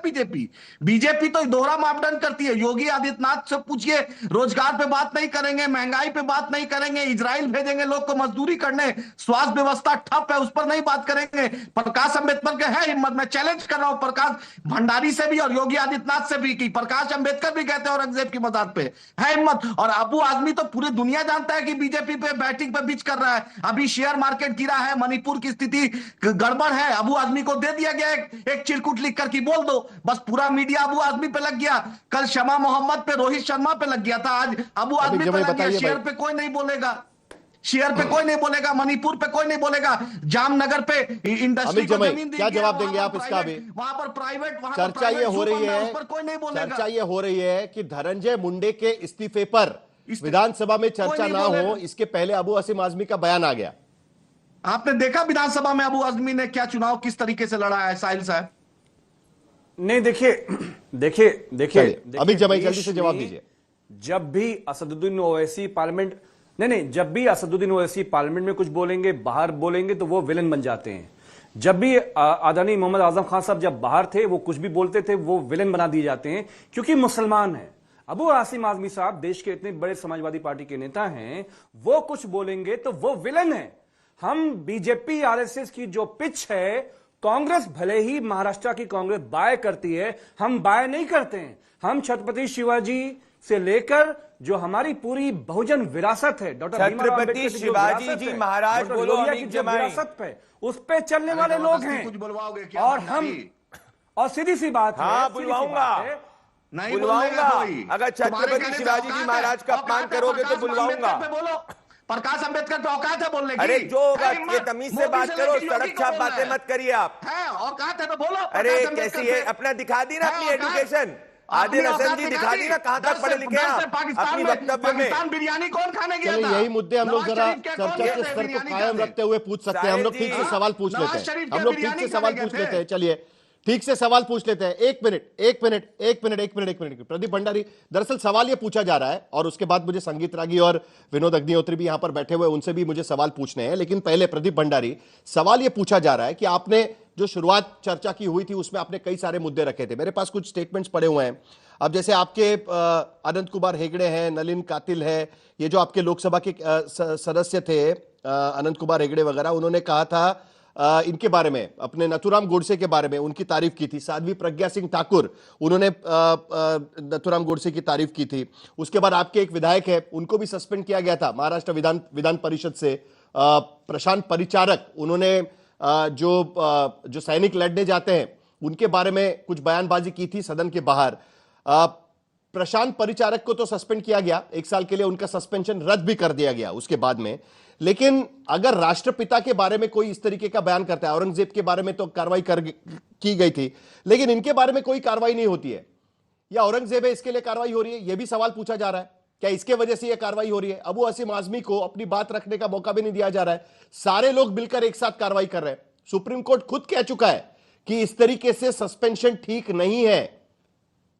बीजेपी तो दोहरा मापदंड करती है। योगी आदित्यनाथ से पूछिए, रोजगार पे बात नहीं करेंगे, महंगाई पे बात नहीं करेंगे, इजराइल भेजेंगे लोग को मजदूरी करने, स्वास्थ्य व्यवस्था ठप है उस पर नहीं बात करेंगे। प्रकाश अंबेडकर के है हिम्मत। मैं चैलेंज कर रहा हूं प्रकाश भंडारी से भी और योगी आदित्यनाथ से भी कि प्रकाश अंबेडकर भी कहते हैं औरंगजेब की मजार पे है हिम्मत। और अबू आजमी तो पूरी दुनिया जानता है कि बीजेपी पे बैटिंग पे बिच कर रहा है। अभी शेयर मार्केट गिरा है, मणिपुर की स्थिति गड़बड़ है, अबू आजमी को दे दिया गया एक चिरकुट लिख कर कि बोल दो, बस पूरा मीडिया अबू आजमी पे लग गया। कल शमा मोहम्मद पे, रोहित शर्मा पे लग गया था, आज अबू आजमी पे लग गया। शेयर पे कोई नहीं बोलेगा, शेयर पे कोई नहीं बोलेगा, मणिपुर पे कोई नहीं बोलेगा, जामनगर पे इंडस्ट्री को जमीन दी, क्या जवाब देंगे आप इसका? भी वहां पर प्राइवेट, चर्चा ये हो रही है, उस पर कोई नहीं बोलेगा। चर्चा ये हो रही है कि धनंजय मुंडे के इस्तीफे पर विधानसभा में चर्चा ना हो, इसके पहले अबू आसिम आजमी का बयान आ गया। आपने देखा विधानसभा में अबू आजमी ने क्या चुनाव किस तरीके से लड़ा है साहिल साहब? नहीं, देखिए अभी जल्दी से जवाब दीजिए। जब भी असदुद्दीन ओवैसी पार्लियामेंट जब भी असदुद्दीन ओवैसी पार्लियामेंट में कुछ बोलेंगे, बाहर बोलेंगे तो वो विलन बन जाते हैं। जब भी आदरणीय मोहम्मद आजम खान साहब जब बाहर थे, वो कुछ भी बोलते थे, वो विलन बना दिए जाते हैं क्योंकि मुसलमान है। अबू आसिम आजमी साहब देश के इतने बड़े समाजवादी पार्टी के नेता हैं, वो कुछ बोलेंगे तो वो विलन है। हम बीजेपी आरएसएस की जो पिच है, कांग्रेस भले ही महाराष्ट्र की कांग्रेस बाय करती है, हम बाय नहीं करते हैं। हम छत्रपति शिवाजी से लेकर जो हमारी पूरी बहुजन विरासत है, डॉक्टर छत्रपति शिवाजी जी महाराज बोलो, अमीर जमाई विरासत पे, उस पे चलने वाले लोग हैं। कुछ बुलवाओगे क्या? और हम, और सीधी सी बात है, हाँ बुलवाऊंगा, नहीं बुलवाऊंगा। अगर छत्रपति शिवाजी जी महाराज का अपमान करोगे तो बुलवाऊंगा। बोलो, प्रकाश अंबेडकर पे औकात है बोलने की? अरे जो होगा ये तमीज से बात करो, सड़क छाप बातें मत करिए आप। है औकात है तो बोलो। अरे कैसी है, अपना दिखा दी ना अपनी एजुकेशन। आदिल हसन जी दिखा दी ना कहां तक पढ़े लिखे आप अपनी वक्तव्य में। बिरयानी कौन खाने गया था? यही मुद्दे हम लोग जरा चर्चा के स्तर को कायम रखते हुए पूछ सकते हैं। हम लोग ठीक से सवाल पूछ लेते हैं, हम लोग ठीक से सवाल पूछ लेते हैं। चलिए ठीक से सवाल पूछ लेते हैं। एक मिनट प्रदीप भंडारी, दरअसल सवाल ये पूछा जा रहा है और उसके बाद मुझे संगीत रागी और विनोद अग्निहोत्री भी यहां पर बैठे हुए, उनसे भी मुझे सवाल पूछने हैं। लेकिन पहले प्रदीप भंडारी, सवाल ये पूछा जा रहा है कि आपने जो शुरुआत चर्चा की हुई थी उसमें आपने कई सारे मुद्दे रखे थे। मेरे पास कुछ स्टेटमेंट्स पड़े हुए हैं। अब जैसे आपके अनंत कुमार हेगड़े हैं, नलिन कातिल है, ये जो आपके लोकसभा के सदस्य थे अनंत कुमार हेगड़े वगैरह, उन्होंने कहा था इनके बारे में, अपने नथुराम गोडसे के बारे में उनकी तारीफ की थी। साध्वी प्रज्ञा सिंह ठाकुर, उन्होंने नथुराम गोडसे की तारीफ की थी। उसके बाद आपके एक विधायक है, उनको भी सस्पेंड किया गया था महाराष्ट्र विधान परिषद से, प्रशांत परिचारक, उन्होंने जो सैनिक लड़ने जाते हैं उनके बारे में कुछ बयानबाजी की थी सदन के बाहर। प्रशांत परिचारक को तो सस्पेंड किया गया, 1 साल के लिए उनका सस्पेंशन रद्द भी कर दिया गया उसके बाद में। लेकिन अगर राष्ट्रपिता के बारे में कोई इस तरीके का बयान करता है, औरंगजेब के बारे में तो कार्रवाई की गई थी, लेकिन इनके बारे में कोई कार्रवाई नहीं होती है, या औरंगजेब है इसके लिए कार्रवाई हो रही है, यह भी सवाल पूछा जा रहा है। क्या इसके वजह से यह कार्रवाई हो रही है? अबू आसिम आजमी को अपनी बात रखने का मौका भी नहीं दिया जा रहा है, सारे लोग मिलकर एक साथ कार्रवाई कर रहे हैं। सुप्रीम कोर्ट खुद कह चुका है कि इस तरीके से सस्पेंशन ठीक नहीं है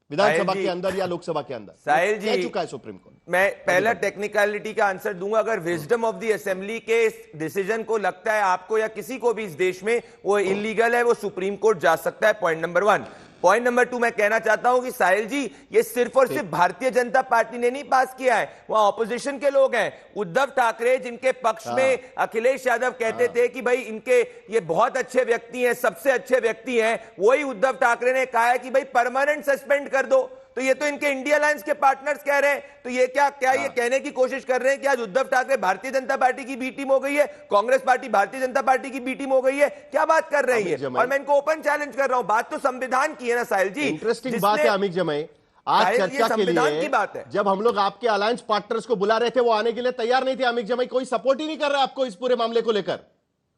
विधानसभा के अंदर या लोकसभा के अंदर। साहिल जी, कह चुका है सुप्रीम कोर्ट। मैं पहला टेक्निकलिटी का आंसर दूंगा। अगर विजडम ऑफ द असेंबली के इस डिसीजन को लगता है आपको या किसी को भी इस देश में वो इलीगल है, वो सुप्रीम कोर्ट जा सकता है। Point number 1। पॉइंट नंबर 2 मैं कहना चाहता हूं कि साहिल जी, ये सिर्फ और सिर्फ भारतीय जनता पार्टी ने नहीं पास किया है, वहां ऑपोजिशन के लोग हैं। उद्धव ठाकरे जिनके पक्ष में अखिलेश यादव कहते थे कि भाई इनके ये बहुत अच्छे व्यक्ति हैं, सबसे अच्छे व्यक्ति हैं, वही उद्धव ठाकरे ने कहा है कि भाई परमानेंट सस्पेंड कर दो। तो ये तो इनके इंडिया अलायंस के पार्टनर्स कह रहे हैं। तो ये क्या ये कहने की कोशिश कर रहे हैं कि आज उद्धव ठाकरे भारतीय जनता पार्टी की बी टीम हो गई है, कांग्रेस पार्टी भारतीय जनता पार्टी की बी टीम हो गई है? क्या बात कर रही है? और मैं इनको ओपन चैलेंज कर रहा हूं, बात तो संविधान की है ना साहिल जी। इंटरेस्टिंग बात है अमित जमाई, आज चर्चा के लिए की बात है। जब हम लोग आपके अलायंस पार्टनर्स को बुला रहे थे, वो आने के लिए तैयार नहीं थे। अमित जमाई कोई सपोर्ट ही नहीं कर रहा आपको इस पूरे मामले को लेकर,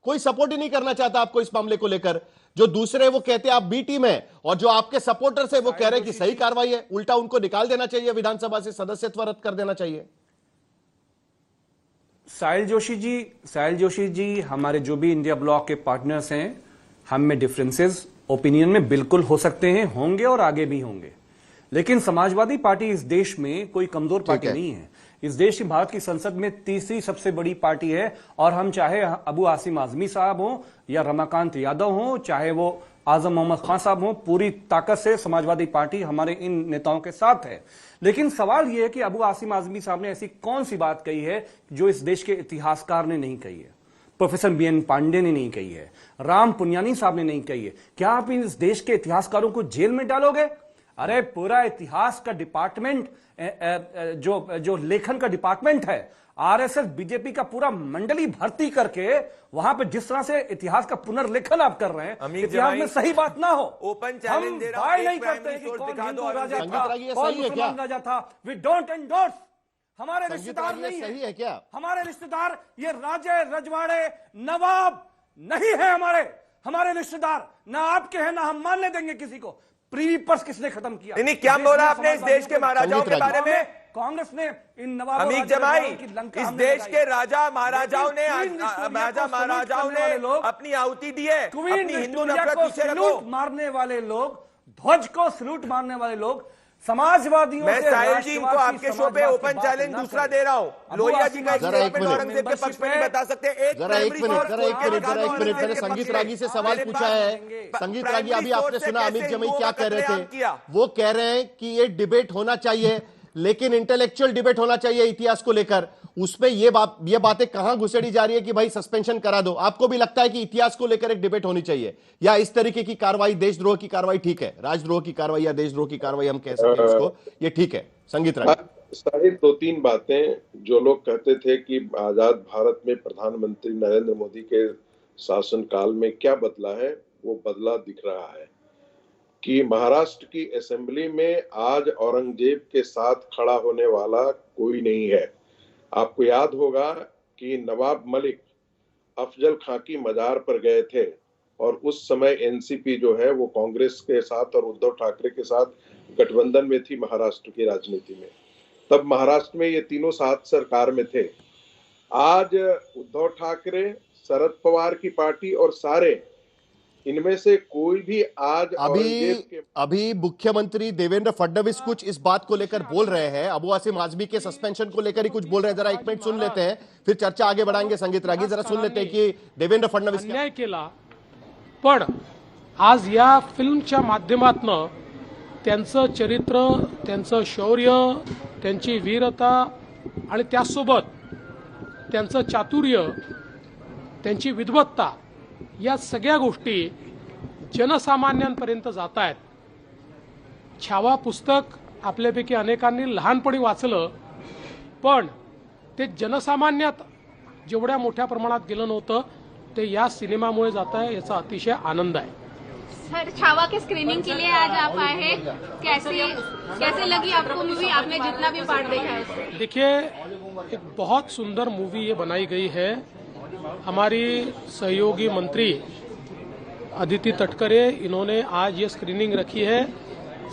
कोई सपोर्ट ही नहीं करना चाहता आपको इस मामले को लेकर। जो दूसरे वो कहते हैं आप बी टीम है, और जो आपके सपोर्टर्स है वो कह रहे हैं कि सही कार्रवाई है, उल्टा उनको निकाल देना चाहिए, विधानसभा से सदस्यत्व रद्द कर देना चाहिए। साहिल जोशी जी, हमारे जो भी इंडिया ब्लॉक के पार्टनर्स हैं, हम में डिफरेंसेस ओपिनियन में बिल्कुल हो सकते हैं, होंगे और आगे भी होंगे, लेकिन समाजवादी पार्टी इस देश में कोई कमजोर पार्टी नहीं है। इस देश की, भारत की संसद में तीसरी सबसे बड़ी पार्टी है, और हम चाहे अबू आसिम आजमी साहब हो या रमाकांत यादव हो, चाहे वो आजम मोहम्मद खान साहब हो, पूरी ताकत से समाजवादी पार्टी हमारे इन नेताओं के साथ है। लेकिन सवाल यह है कि अबू आसिम आजमी साहब ने ऐसी कौन सी बात कही है जो इस देश के इतिहासकार ने नहीं कही है, प्रोफेसर बीएन पांडे ने नहीं कही है, राम पुनियानी साहब ने नहीं कही है? क्या आप इस देश के इतिहासकारों को जेल में डालोगे? अरे पूरा इतिहास का डिपार्टमेंट, जो लेखन का डिपार्टमेंट है, आरएसएस बीजेपी का पूरा मंडली भर्ती करके वहां पे जिस तरह से इतिहास का पुनर्लेखन आप कर रहे हैं, इतिहास में सही बात ना हो। ओपन चैलेंज दे रहा हूं, नहीं करते कि कौन हिंदू राजा था, कौन मुसलमान राजा था। वी डोंट एंडोर्स, हमारे रिश्तेदार नहीं है। सही है क्या? हमारे रिश्तेदार ये राजे रजवाड़े नवाब नहीं है, हमारे रिश्तेदार ना आपके हैं, ना हम मानने देंगे किसी को। प्रीवी पर्स किसने खत्म किया? नहीं, क्या बोला आपने इस देश के महाराजाओं के बारे में? कांग्रेस ने इन नवाब अमीर जमाई, इस देश के राजा महाराजाओं ने अपनी आहुति दी है। अपनी हिंदू नफरत पीछे रखो। मारने वाले लोग, ध्वज को सलूट मारने वाले लोग समाजवादियों मैं साहिल जी इनको आपके शो पे ओपन चैलेंज दूसरा दे रहा हूं। लोहिया जी का स्टेटमेंट औरंगजेब के पक्ष में नहीं बता सकते। एक मिनट मैंने संगीत रागी से सवाल पूछा है। संगीत रागी, अभी आपने सुना अमित जमाई क्या कह रहे थे? वो कह रहे हैं कि ये डिबेट होना चाहिए, लेकिन इंटेलेक्चुअल डिबेट होना चाहिए इतिहास को लेकर। उसमें ये बातें कहां घुसेड़ी जा रही है कि भाई सस्पेंशन करा दो। आपको भी लगता है कि इतिहास को लेकर एक डिबेट होनी चाहिए, या इस तरीके की कार्रवाई, देशद्रोह की कार्रवाई ठीक है, राजद्रोह की कार्रवाई या देशद्रोह की कार्रवाई हम कह सकते हैं इसको, ये ठीक है? संगीत राय साहिर, दो तीन बातें जो लोग कहते थे कि आजाद भारत में प्रधानमंत्री नरेंद्र मोदी के शासनकाल में क्या बदला है, वो बदला दिख रहा है कि महाराष्ट्र की असेंबली में आज औरंगजेब के साथ खड़ा होने वाला कोई नहीं है। आपको याद होगा कि नवाब मलिक अफजल खां की मजार पर गए थे और उस समय एनसीपी जो है वो कांग्रेस के साथ और उद्धव ठाकरे के साथ गठबंधन में थी महाराष्ट्र की राजनीति में। तब महाराष्ट्र में ये तीनों साथ सरकार में थे। आज उद्धव ठाकरे, शरद पवार की पार्टी और सारे, इनमें से कोई भी आज अभी मुख्यमंत्री देवेंद्र फडणवीस कुछ इस बात को लेकर बोल रहे हैं, अबू आसिम आजमी के सस्पेंशन को लेकर ही कुछ बोल रहे हैं। जरा एक मिनट सुन लेते हैं, फिर चर्चा आगे बढ़ाएंगे। संगीत रागी, जरा सुन लेते हैं कि देवेंद्र फडणवीस अन्याय केला, पण आज या फिल्मच्या माध्यमातून त्यांचं चरित्र, त्यांचं शौर्य, त्यांची वीरता आणि त्यासोबत त्यांचं चातुर्य, त्यांची विद्वत्ता, या सगळ्या गोष्टी जनसामान्यांपर्यंत जात आहेत। छावा पुस्तक आपल्यापैकी अनेकांनी लहानपणी वाचलं, पण ते जनसामान्यात जेवढ्या मोठ्या प्रमाणात गेलं नव्हतं ते या सिनेमामुळे जात आहे, याचा अतिशय आनंद आहे। सर, छावा के स्क्रीनिंग के लिए आज आप आए हैं, कैसे लगी आपको मूवी? आपने जितना भी पार्ट देखा है। देखिए, एक बहुत सुंदर मूवी ये बनाई गई है। हमारी सहयोगी मंत्री अदिति तटकरे, इन्होंने आज ये स्क्रीनिंग रखी है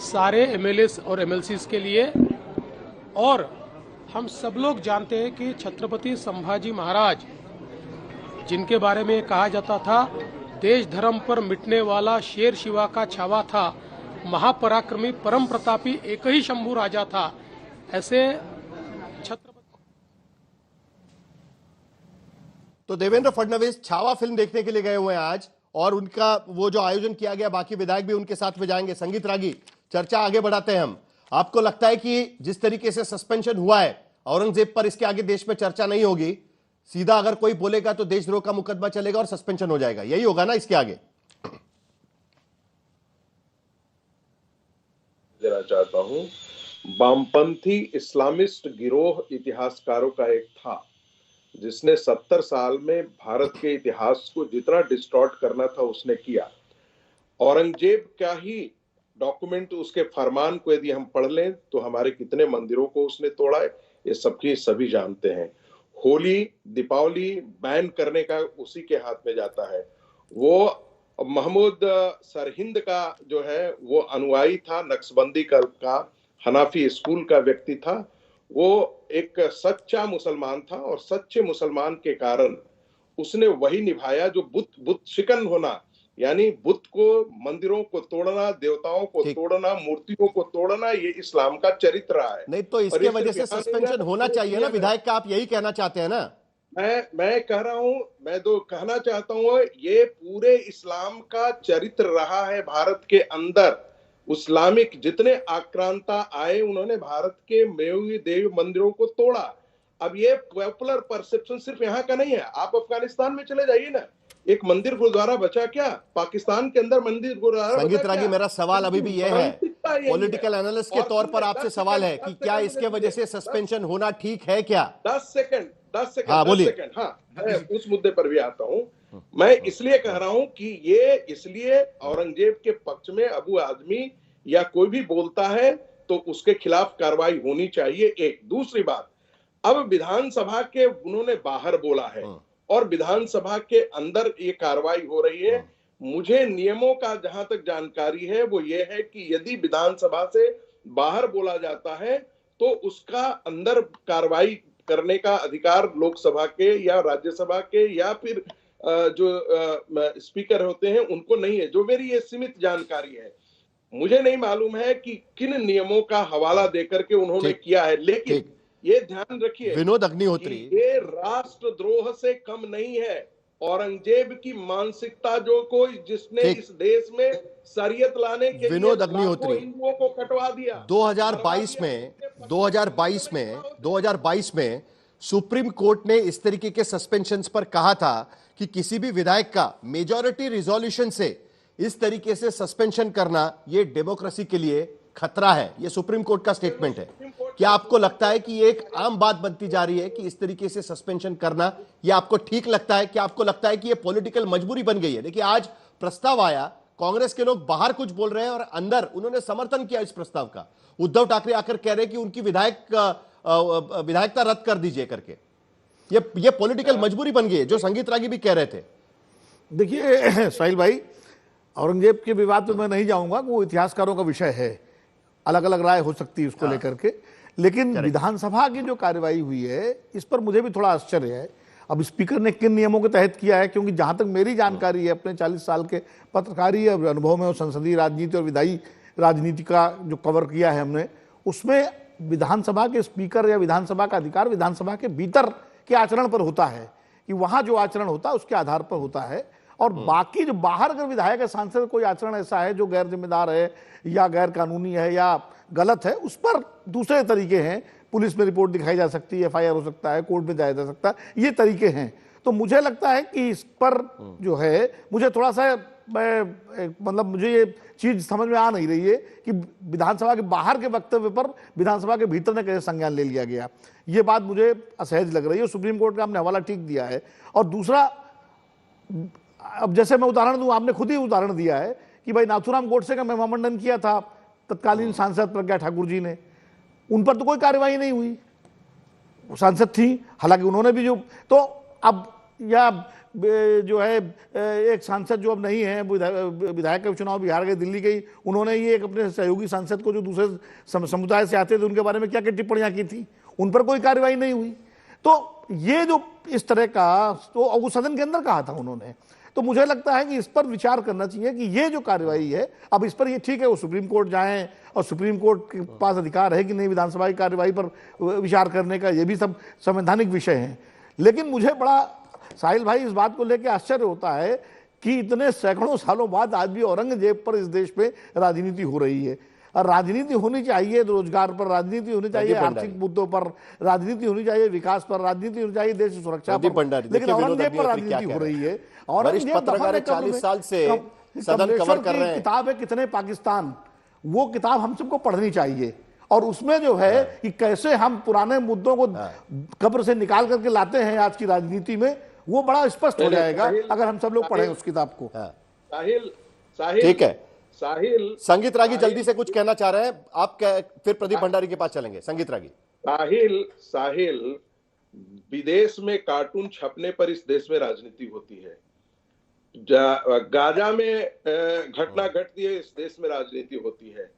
सारे एमएलएस और एमएलसीज के लिए। और हम सब लोग जानते हैं कि छत्रपति संभाजी महाराज, जिनके बारे में कहा जाता था देश धर्म पर मिटने वाला शेर शिवा का छावा था, महापराक्रमी परम प्रतापी एक ही शंभू राजा था, ऐसे तो देवेंद्र फडणवीस छावा फिल्म देखने के लिए गए हुए हैं आज, और उनका वो जो आयोजन किया गया, बाकी विधायक भी उनके साथ में जाएंगे। संगीत रागी, चर्चा आगे बढ़ाते हैं हम। आपको लगता है कि जिस तरीके से सस्पेंशन हुआ है औरंगजेब पर, इसके आगे देश में चर्चा नहीं होगी, सीधा अगर कोई बोलेगा तो देशद्रोह का मुकदमा चलेगा और सस्पेंशन हो जाएगा, यही होगा ना इसके आगे? देना चाहता हूं, वामपंथी इस्लामिस्ट गिरोह इतिहासकारों का एक था जिसने 70 साल में भारत के इतिहास को जितना डिस्टॉर्ट करना था उसने किया। औरंगजेब का ही डॉक्यूमेंट, उसके फरमान को यदि हम पढ़ लें तो हमारे कितने मंदिरों को उसने तोड़ा है, ये सबकी सभी जानते हैं। होली, दीपावली बैन करने का उसी के हाथ में जाता है। वो महमूद सरहिंद का जो है वो अनुयायी था, नक्शबंदी का हनाफी स्कूल का व्यक्ति था। वो एक सच्चा मुसलमान था और सच्चे मुसलमान के कारण उसने वही निभाया जो बुत शिकन होना, यानी बुत को, मंदिरों को तोड़ना, देवताओं को तोड़ना, मूर्तियों को तोड़ना, ये इस्लाम का चरित्र रहा है। नहीं तो इसके वजह से सस्पेंशन होना चाहिए ना विधायक का, आप यही कहना चाहते हैं ना? मैं कह रहा हूं, मैं तो कहना चाहता हूं, ये पूरे इस्लाम का चरित्र रहा है भारत के अंदर। इस्लामिक जितने आक्रांता आए, उन्होंने भारत के मेवी देवी मंदिरों को तोड़ा। अब ये पॉपुलर परसेप्शन सिर्फ यहाँ का नहीं है, आप अफगानिस्तान में चले जाइए ना, एक मंदिर गुरुद्वारा बचा क्या? पाकिस्तान के अंदर मंदिर गुरुद्वारा। संगीत रागी, मेरा सवाल अभी भी यह है, पॉलिटिकल एनालिस्ट के तौर पर आपसे सवाल है कि क्या इसके वजह से सस्पेंशन होना ठीक है क्या? 10 सेकंड हाँ, बोलिए। मैं उस मुद्दे पर भी आता हूँ। मैं इसलिए कह रहा हूं कि ये इसलिए औरंगजेब के पक्ष में अबू आजमी या कोई भी बोलता है तो उसके खिलाफ कार्रवाई होनी चाहिए। एक दूसरी बात, अब विधानसभा के उन्होंने बाहर बोला है और विधानसभा के अंदर ये कार्रवाई हो रही है। मुझे नियमों का जहां तक जानकारी है वो ये है कि यदि विधानसभा से बाहर बोला जाता है तो उसका अंदर कार्रवाई करने का अधिकार लोकसभा के या राज्यसभा के या फिर जो स्पीकर होते हैं उनको नहीं है, जो मेरी ये सीमित जानकारी है। मुझे नहीं मालूम है कि किन नियमों का हवाला देकर के उन्होंने किया है, लेकिन ये ध्यान रखिए विनोद अग्निहोत्री, ये राष्ट्रद्रोह से कम नहीं है औरंगजेब की मानसिकता जिसने इस देश में शरीयत लाने के विनोद लिए अग्निहोत्री हिंदुओं को कटवा दिया। 2022 में सुप्रीम कोर्ट ने इस तरीके के सस्पेंशंस पर कहा था कि किसी भी विधायक का मेजॉरिटी रिजोल्यूशन से इस तरीके से सस्पेंशन करना यह डेमोक्रेसी के लिए खतरा है। यह सुप्रीम कोर्ट का स्टेटमेंट है। क्या आपको लगता है कि एक आम बात बनती जा रही है कि इस तरीके से सस्पेंशन करना यह आपको ठीक लगता है? क्या आपको लगता है कि यह पॉलिटिकल मजबूरी बन गई है? देखिए, आज प्रस्ताव आया, कांग्रेस के लोग बाहर कुछ बोल रहे हैं और अंदर उन्होंने समर्थन किया इस प्रस्ताव का। उद्धव ठाकरे आकर कह रहे हैं कि उनकी विधायकता रद्द कर दीजिए करके। ये पॉलिटिकल मजबूरी बन गई है, जो संगीत रागी भी कह रहे थे। देखिए साहिल भाई, औरंगजेब के विवाद में मैं नहीं जाऊंगा, वो इतिहासकारों का विषय है, अलग अलग राय हो सकती है उसको लेकर के। लेकिन विधानसभा की जो कार्यवाही हुई है, इस पर मुझे भी थोड़ा आश्चर्य है। अब स्पीकर ने किन नियमों के तहत किया है, क्योंकि जहां तक मेरी जानकारी है, अपने 40 साल के पत्रकारी अनुभव में और संसदीय राजनीति और विधायी राजनीति का जो कवर किया है हमने, उसमें विधानसभा के स्पीकर या विधानसभा का अधिकार विधानसभा के भीतर के आचरण पर होता है, कि वहां जो आचरण होता है उसके आधार पर होता है। और बाकी जो बाहर अगर विधायक या सांसद कोई आचरण ऐसा है जो गैर जिम्मेदार है या गैर कानूनी है या गलत है, उस पर दूसरे तरीके हैं। पुलिस में रिपोर्ट दिखाई जा सकती है, एफआईआर हो सकता है, कोर्ट में जाया जा सकता है, ये तरीके हैं। तो मुझे लगता है कि इस पर जो है, मुझे थोड़ा सा मतलब मुझे ये चीज समझ में आ नहीं रही है कि विधानसभा के बाहर के वक्तव्य पर विधानसभा के भीतर ने कैसे संज्ञान ले लिया गया। ये बात मुझे असहज लग रही है। सुप्रीम कोर्ट का हमने हवाला ठीक दिया है। और दूसरा, अब जैसे मैं उदाहरण दूं, आपने खुद ही उदाहरण दिया है कि भाई नाथूराम गोडसे का मेमोरेंडम किया था तत्कालीन सांसद प्रज्ञा ठाकुर जी ने, उन पर तो कोई कार्रवाई नहीं हुई, वो सांसद थी, हालांकि उन्होंने भी जो, तो अब या जो है एक सांसद जो अब नहीं है, विधायक के चुनाव बिहार गए, दिल्ली गई, उन्होंने ये एक अपने सहयोगी सांसद को जो दूसरे समुदाय से आते थे उनके बारे में क्या क्या टिप्पणियां की थी, उन पर कोई कार्रवाई नहीं हुई। तो ये जो इस तरह का, तो वो सदन के अंदर कहा था उन्होंने। तो मुझे लगता है कि इस पर विचार करना चाहिए कि ये जो कार्रवाई है, अब इस पर ये ठीक है वो सुप्रीम कोर्ट जाएं और सुप्रीम कोर्ट के पास अधिकार है कि नहीं विधानसभा की कार्रवाई पर विचार करने का, ये भी सब संवैधानिक विषय है। लेकिन मुझे बड़ा साहिल भाई इस बात को लेकर आश्चर्य होता है कि इतने सैकड़ों सालों बाद आज भी औरंगजेब पर इस देश में राजनीति हो रही है। और राजनीति होनी चाहिए रोजगार पर, राजनीति होनी चाहिए आर्थिक मुद्दों पर, राजनीति होनी चाहिए विकास पर, राजनीति होनी चाहिए देश की सुरक्षा पर, लेकिन औरंगजेब पर राजनीति हो रही है। वरिष्ठ पत्रकार 40 साल से सदन कवर कर रहे हैं। किताब है कितने पाकिस्तान, वो किताब हम सबको पढ़नी चाहिए। और उसमें जो है कि कैसे हम पुराने मुद्दों को कब्र से निकाल करके लाते हैं आज की राजनीति में, वो बड़ा स्पष्ट हो जाएगा अगर हम सब लोग पढ़ें उस किताब को। साहिल ठीक है। साहिल, संगीत रागी जल्दी से कुछ कहना चाह रहे हैं आप, फिर प्रदीप भंडारी के पास चलेंगे। संगीत रागी। साहिल, विदेश में कार्टून छपने पर इस देश में राजनीति होती है। गाजा में घटना घटती है, इस देश में राजनीति होती है।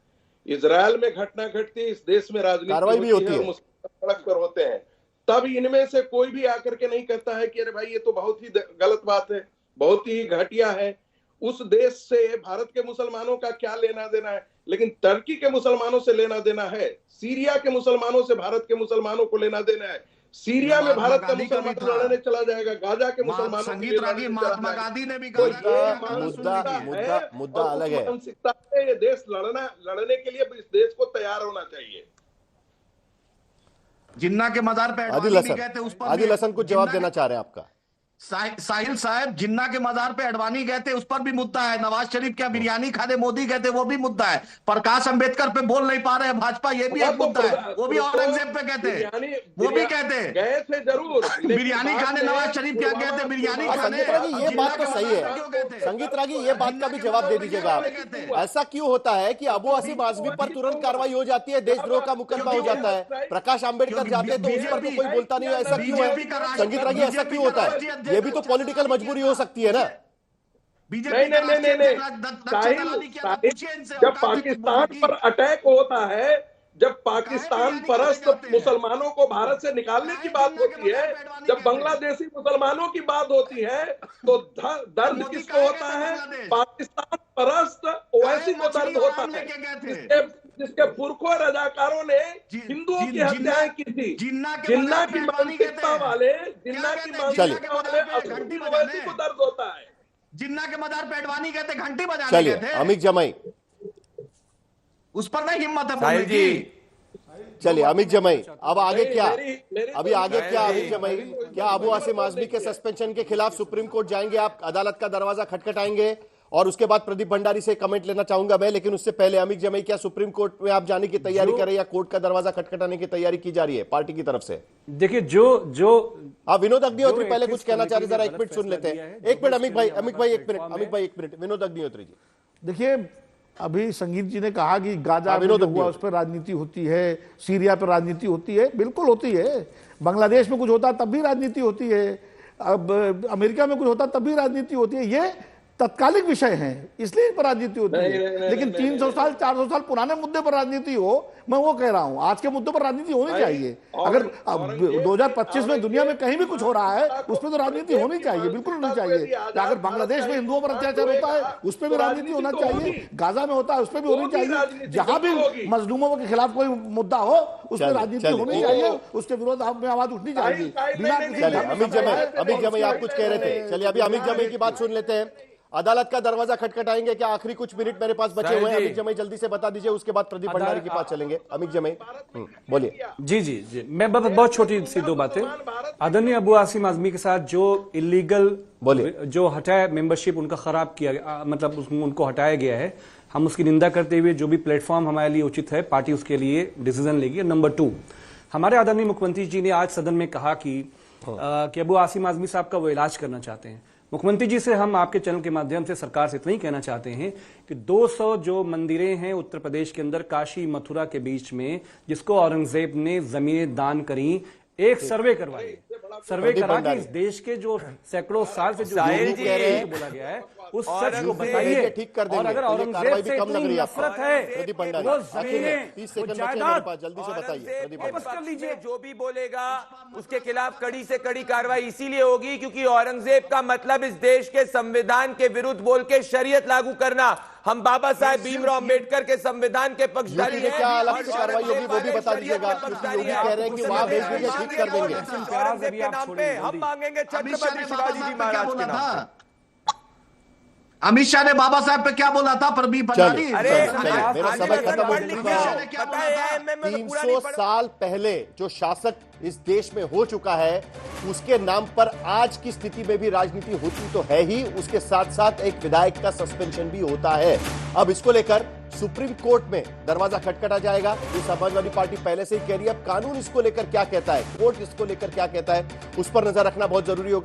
इजराइल में घटना घटती है, इस देश में राजनीति होती है। सड़क पर होते हैं, तब इनमें से कोई भी आकर के नहीं कहता है कि अरे भाई ये तो बहुत ही गलत बात है, बहुत ही घटिया है। उस देश से भारत के मुसलमानों का क्या लेना देना है, लेकिन तुर्की के मुसलमानों से लेना देना है, सीरिया के मुसलमानों से भारत के मुसलमानों को लेना देना है। सीरिया में भारत का मुसलमान लड़ने चला जाएगा, गाजा के मुसलमानों संगीत रागी महात्मा गांधी ने भी मुद्दा अलग है। मानसिकता है, ये देश लड़ने के लिए इस देश को तैयार होना चाहिए। जिन्ना के मजार पे आदिल हसन कुछ जवाब देना चाह रहे हैं आपका। साहिल साहब, जिन्ना के मजार पे अडवाणी गए थे, उस पर भी मुद्दा है। नवाज शरीफ क्या बिरयानी खाने मोदी गए थे, वो भी मुद्दा है। प्रकाश अंबेडकर पे बोल नहीं पा रहे हैं भाजपा, ये भी एक मुद्दा है। वो भी औरंगजेब पे कहते हैं, वो भी कहते हैं गए थे जरूर, बिरयानी खाने नवाज शरीफ क्या गए थे, बिरयानी खाने। ये बात तो सही है संगीत रागी, ये बात का भी जवाब दे दीजिएगा आप। ऐसा क्यों होता है कि अबू आसिम आजमी पर तुरंत कार्रवाई हो जाती है, देशद्रोह का मुकदमा हो जाता है, प्रकाश अंबेडकर जाते हैं तो उस पर तो कोई बोलता नहीं है, ऐसा क्यों है संगीत रागी? ऐसा क्यों होता है? ये भी तो पॉलिटिकल मजबूरी हो सकती है ना। नहीं, जब पाकिस्तान पर अटैक होता है, जब पाकिस्तान परस्त मुसलमानों को भारत से निकालने की बात होती है, जब बांग्लादेशी मुसलमानों की बात होती है, तो दर्द किसको होता है? पाकिस्तान परस्त ओवैसी को दर्द होता है, जिसके पुरखों रजाकारों ने हिंदुओं की हत्याएं की थी। जिन्ना की मानसिकता वाले, जिन्ना की मानसिकता वाले असूली ओवैसी को दर्द होता है। जिन्ना के मदार पे अडवाणी गए थे, घंटी बजाने चलिए गए थे। अमित जमाई, उस पर नहीं हिम्मत है बोलने की। चलिए अमित जमाई, अब आगे क्या, अभी आगे क्या अमित जमाई, क्या अबू आसिम आजमी के सस्पेंशन के खिलाफ सुप्रीम कोर्ट जाएंगे आप, अदालत का दरवाजा खटखटाएंगे? और उसके बाद प्रदीप भंडारी से कमेंट लेना चाहूंगा मैं, लेकिन उससे पहले अमित जमाई, क्या सुप्रीम कोर्ट में आप जाने की तैयारी कर रहे हैं या कोर्ट का दरवाजा खटखटाने की तैयारी की जा रही है पार्टी की तरफ से? देखिए जो आप विनोद अग्निहोत्री पहले कुछ कहना चाह रहे, जरा एक मिनट सुन लेते हैं। एक मिनट अमित भाई एक मिनट विनोद अग्निहोत्री जी। देखिए, अभी संगीत जी ने कहा कि गाजा में जो हुआ उस पर राजनीति होती है, सीरिया पर राजनीति होती है, बिल्कुल होती है। बांग्लादेश में कुछ होता तब भी राजनीति होती है, अब अमेरिका में कुछ होता तब भी राजनीति होती है। ये तत्कालिक विषय हैं, इसलिए इन पर राजनीति होती है। लेकिन 300 साल 400 साल पुराने मुद्दे पर राजनीति हो, मैं वो कह रहा हूं, आज के मुद्दे पर राजनीति होनी चाहिए। अगर 2025 में दुनिया में कहीं भी कुछ हो रहा है उस पर तो राजनीति होनी चाहिए, बिल्कुल होनी चाहिए। अगर बांग्लादेश में हिंदुओं पर अत्याचार होता है उस पर भी राजनीति होना चाहिए, गाजा में होता है उस पर भी होनी चाहिए, जहां भी मजलूमों के खिलाफ कोई मुद्दा हो उस पर राजनीति होनी चाहिए, उसके विरोध में आवाज उठनी चाहिए। अमित जमाई आप कुछ कह रहे थे, चलिए अभी अमित जमाई की बात सुन लेते हैं। अदालत का दरवाजा खटखटाएंगे क्या? आखिरी कुछ मिनट मेरे पास बचे हुए हैं, अमित जमाई जल्दी से बता दीजिए, उसके बाद प्रदीप भंडारी के पास चलेंगे। अमित जमाई बोलिए। जी मैं बहुत छोटी सी दो बातें। आदरणीय अबू आसिम आजमी के साथ जो इलीगल जो हटाया मेंबरशिप उनका खराब किया गया, मतलब उनको हटाया गया है, हम उसकी निंदा करते हुए जो भी प्लेटफॉर्म हमारे लिए उचित है पार्टी उसके लिए डिसीजन लेगी। नंबर 2, हमारे आदरणीय मुख्यमंत्री जी ने आज सदन में कहा कि अबू आसिम आजमी साहब का वो इलाज करना चाहते हैं। मुख्यमंत्री जी से हम आपके चैनल के माध्यम से सरकार से इतना ही कहना चाहते हैं कि 200 जो मंदिरें हैं उत्तर प्रदेश के अंदर काशी मथुरा के बीच में, जिसको औरंगजेब ने जमीनें दान करी, एक सर्वे करवाइए। सर्वे करा कि इस देश के जो सैकड़ों साल से जो बोला गया है उस सच को बताइए, ठीक कर देंगे। और अगर औरंगजेब से इतनी नफरत है वो जल्दी से बताइए, वापस कर लीजिए। जो भी बोलेगा उसके खिलाफ कड़ी से कड़ी कार्रवाई इसीलिए होगी क्योंकि औरंगजेब का मतलब इस देश के संविधान के विरुद्ध बोल के शरीयत लागू करना। हम बाबा साहेब भीमराव अम्बेडकर के संविधान के पक्षधारी हैं। क्या अलग से कार्रवाई होगी वो भी बता दीजिएगा, क्योंकि योगी कह रहे हैं कि वहां भेज देंगे, ठीक कर देंगे। औरंगजेब के नाम पे हम मांगेंगे छत्रपति शिवाजी जी महाराज के नाम। अमित शाह ने बाबा साहब पे क्या बोला था? प्रदीप भंडारी। मेरा समय खत्म हो चुका है। 300 साल पहले जो शासक इस देश में हो चुका है उसके नाम पर आज की स्थिति में भी राजनीति होती तो है ही, उसके साथ साथ एक विधायक का सस्पेंशन भी होता है। अब इसको लेकर सुप्रीम कोर्ट में दरवाजा खटखटा जाएगा। ये समाजवादी पार्टी पहले से ही कह रही है, अब कानून इसको लेकर क्या कहता है, कोर्ट इसको लेकर क्या कहता है, उस पर नजर रखना बहुत जरूरी होगा।